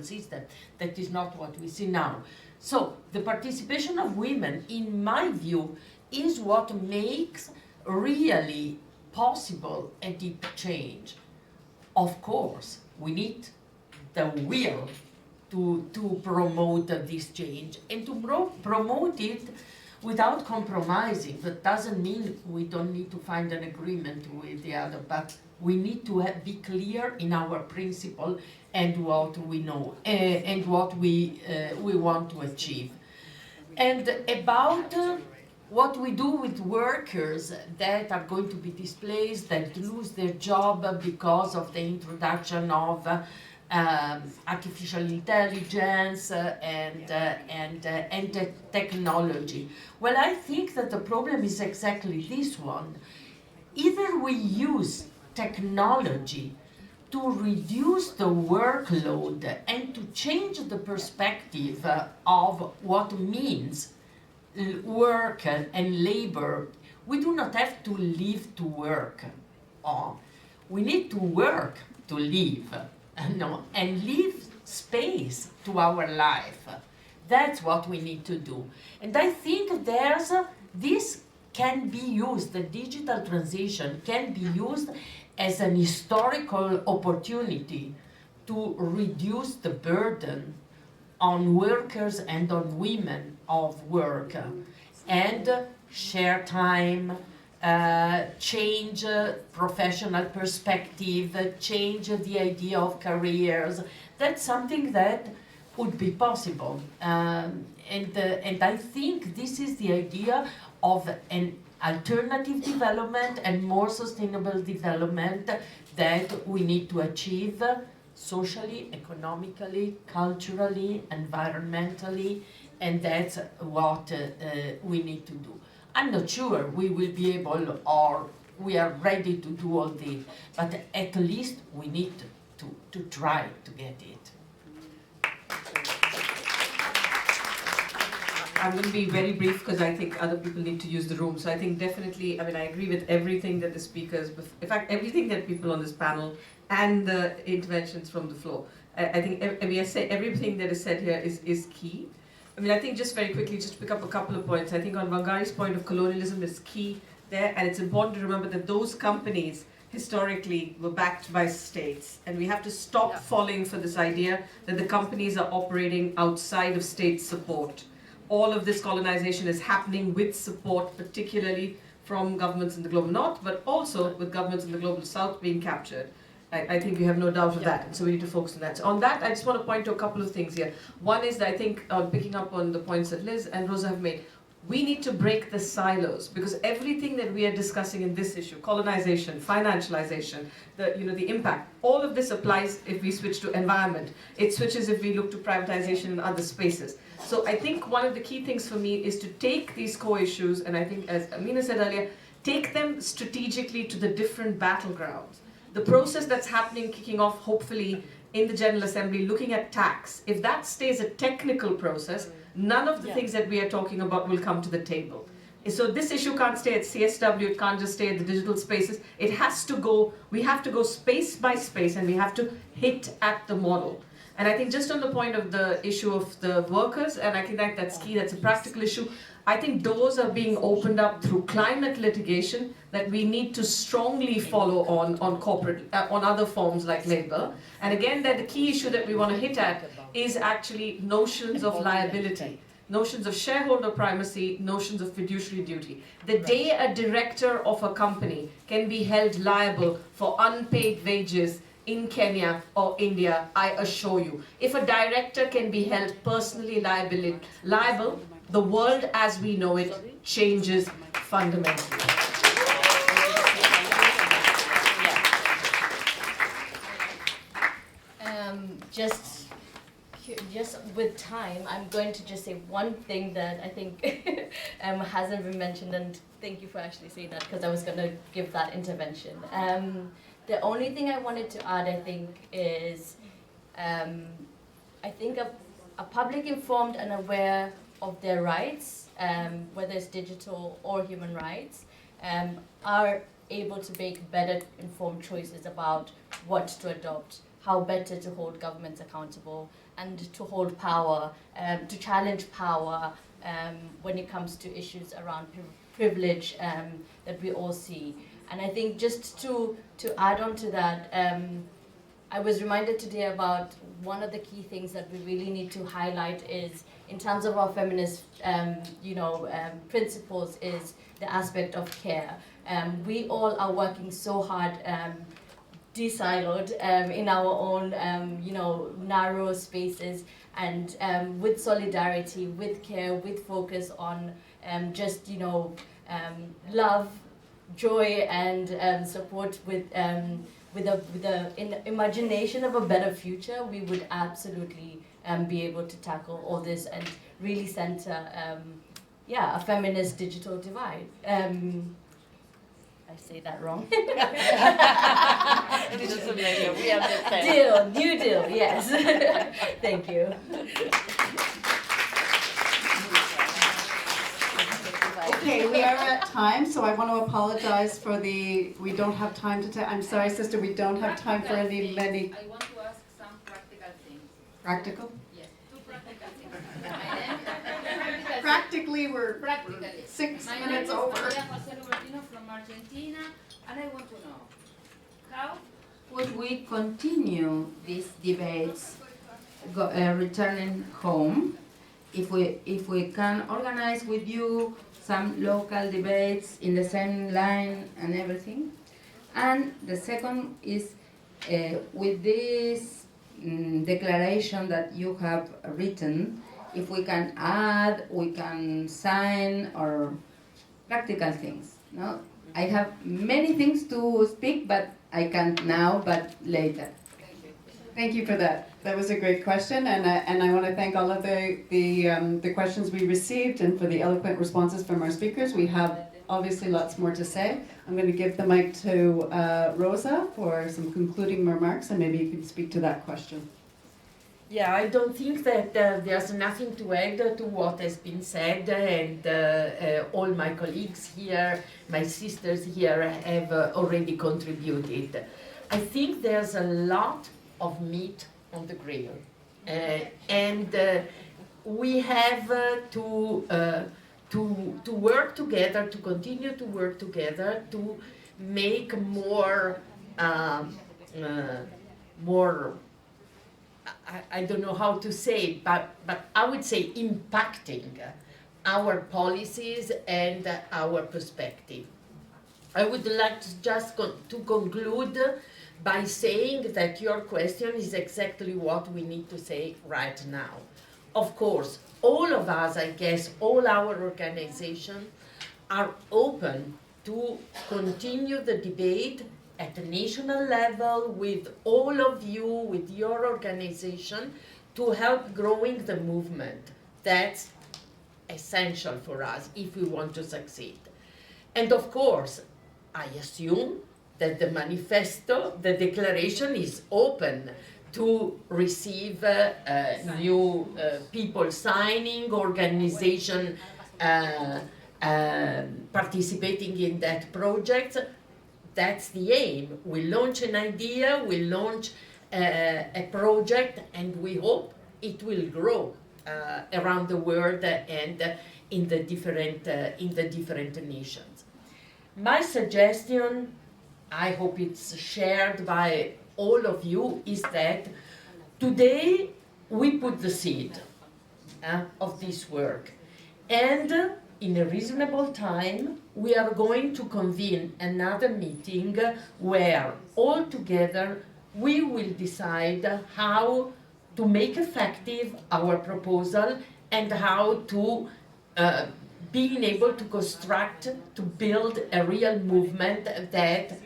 system. That is not what we see now. So the participation of women, in my view, is what makes really possible a deep change. Of course, we need the will to promote this change and to promote it without compromising. That doesn't mean we don't need to find an agreement with the other, but we need to be clear in our principle and what we know and what we want to achieve. And about what we do with workers that are going to be displaced, that lose their job because of the introduction of artificial intelligence and technology. Well, I think that the problem is exactly this one. Either we use technology to reduce the workload and to change the perspective of what means work and labor. We do not have to live to work. We need to work to live, and leave space to our life. That's what we need to do. And I think this can be used, the digital transition can be used as an historical opportunity to reduce the burden on workers and on women of work, and share time, change professional perspective, change the idea of careers. That's something that would be possible. And I think this is the idea of an alternative development and more sustainable development that we need to achieve socially, economically, culturally, environmentally, and that's what we need to do. I'm not sure we will be able, or we are ready to do all this, but at least we need to try to get it. I'm going to be very brief because I think other people need to use the room. So I think definitely, I agree with everything that the speakers, in fact, everything that people on this panel and the interventions from the floor. I think everything that is said here is key. I think just very quickly, just to pick up a couple of points. I think on Wangari's point of colonialism is key there, and it's important to remember that those companies historically were backed by states, and we have to stop falling for this idea that the companies are operating outside of state support. All of this colonization is happening with support, particularly from governments in the global north, but also with governments in the global south being captured. I think we have no doubt of that, and so we need to focus on that. So on that, I just want to point to a couple of things here. One is that I think, picking up on the points that Liz and Rosa have made, we need to break the silos, because everything that we are discussing in this issue, colonization, financialization, the impact, all of this applies if we switch to environment. It switches if we look to privatization in other spaces. So I think one of the key things for me is to take these core issues, and I think, as Amina said earlier, take them strategically to the different battlegrounds. The process that's happening, kicking off hopefully in the General Assembly, looking at tax, if that stays a technical process, none of the things that we are talking about will come to the table. So this issue can't stay at CSW, it can't just stay at the digital spaces. It has to go, we have to go space by space, and we have to hit at the model. And I think just on the point of the issue of the workers, and I think that's key, that's a practical issue, I think doors are being opened up through climate litigation that we need to strongly follow on corporate, on other forms like labor. And again, that the key issue that we want to hit at is actually notions of liability, notions of shareholder primacy, notions of fiduciary duty. The day a director of a company can be held liable for unpaid wages in Kenya or India, I assure you, if a director can be held personally liable, the world as we know it changes fundamentally. Just with time, I'm going to just say one thing that I think hasn't been mentioned, and thank you for actually saying that, because I was going to give that intervention. The only thing I wanted to add, I think, is I think a public informed and aware of their rights, whether it's digital or human rights, are able to make better informed choices about what to adopt, how better to hold governments accountable, and to hold power, to challenge power when it comes to issues around privilege that we all see. And I think just to add on to that, I was reminded today about one of the key things that we really need to highlight is, in terms of our feminist principles, is the aspect of care. We all are working so hard, de-siloed in our own narrow spaces, and with solidarity, with care, with focus on love, joy, and support with in the imagination of a better future, we would absolutely be able to tackle all this and really center, a feminist digital divide. I say that wrong. Digital media, we understand. New deal, yes. Thank you. Okay, we are at time, so I want to apologize for we don't have time to I'm sorry, sister, we don't have time for many. I want to ask some practical things. Practical? Yes, two practical things. Practically, we're 6 minutes over. From Argentina, and I want to know how would we continue these debates returning home if we can organize with you some local debates in the same line and everything. And the second is with this declaration that you have written, if we can add, we can sign, or practical things. No, I have many things to speak, but I can't now, but later. Thank you for that. That was a great question, and I want to thank all of the questions we received and for the eloquent responses from our speakers. We have obviously lots more to say. I'm going to give the mic to Rosa for some concluding remarks, and maybe you can speak to that question. Yeah, I don't think that there's nothing to add to what has been said, and all my colleagues here, my sisters here have already contributed. I think there's a lot of meat on the grill, and we have to work together, to continue to work together to make more I don't know how to say, but I would say impacting our policies and our perspective. I would like to just to conclude by saying that your question is exactly what we need to say right now. Of course, all of us, I guess, all our organizations are open to continue the debate at the national level with all of you, with your organization, to help growing the movement. That's essential for us if we want to succeed. And of course, I assume that the manifesto, the declaration is open to receive new people signing, organization participating in that project. That's the aim. We launch an idea, we launch a project, and we hope it will grow around the world and in the different nations. My suggestion, I hope it's shared by all of you, is that today we put the seed of this work, and in a reasonable time we are going to convene another meeting where all together we will decide how to make effective our proposal and how to being able to construct, to build a real movement that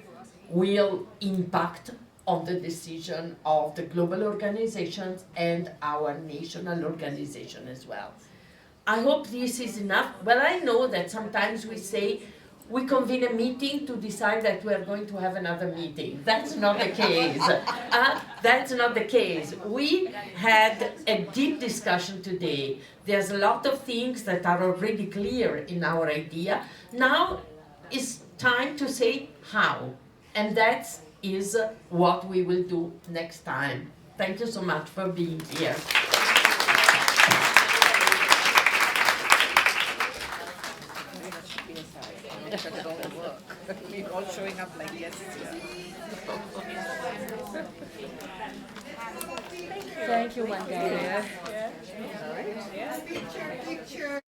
will impact on the decision of the global organizations and our national organization as well. I hope this is enough. Well, I know that sometimes we say we convene a meeting to decide that we are going to have another meeting. That's not the case. That's not the case. We had a deep discussion today. There's a lot of things that are already clear in our idea. Now it's time to say how. And that is what we will do next time. Thank you so much for being here. We're all showing up like yes. Thank you, Womankind. Picture.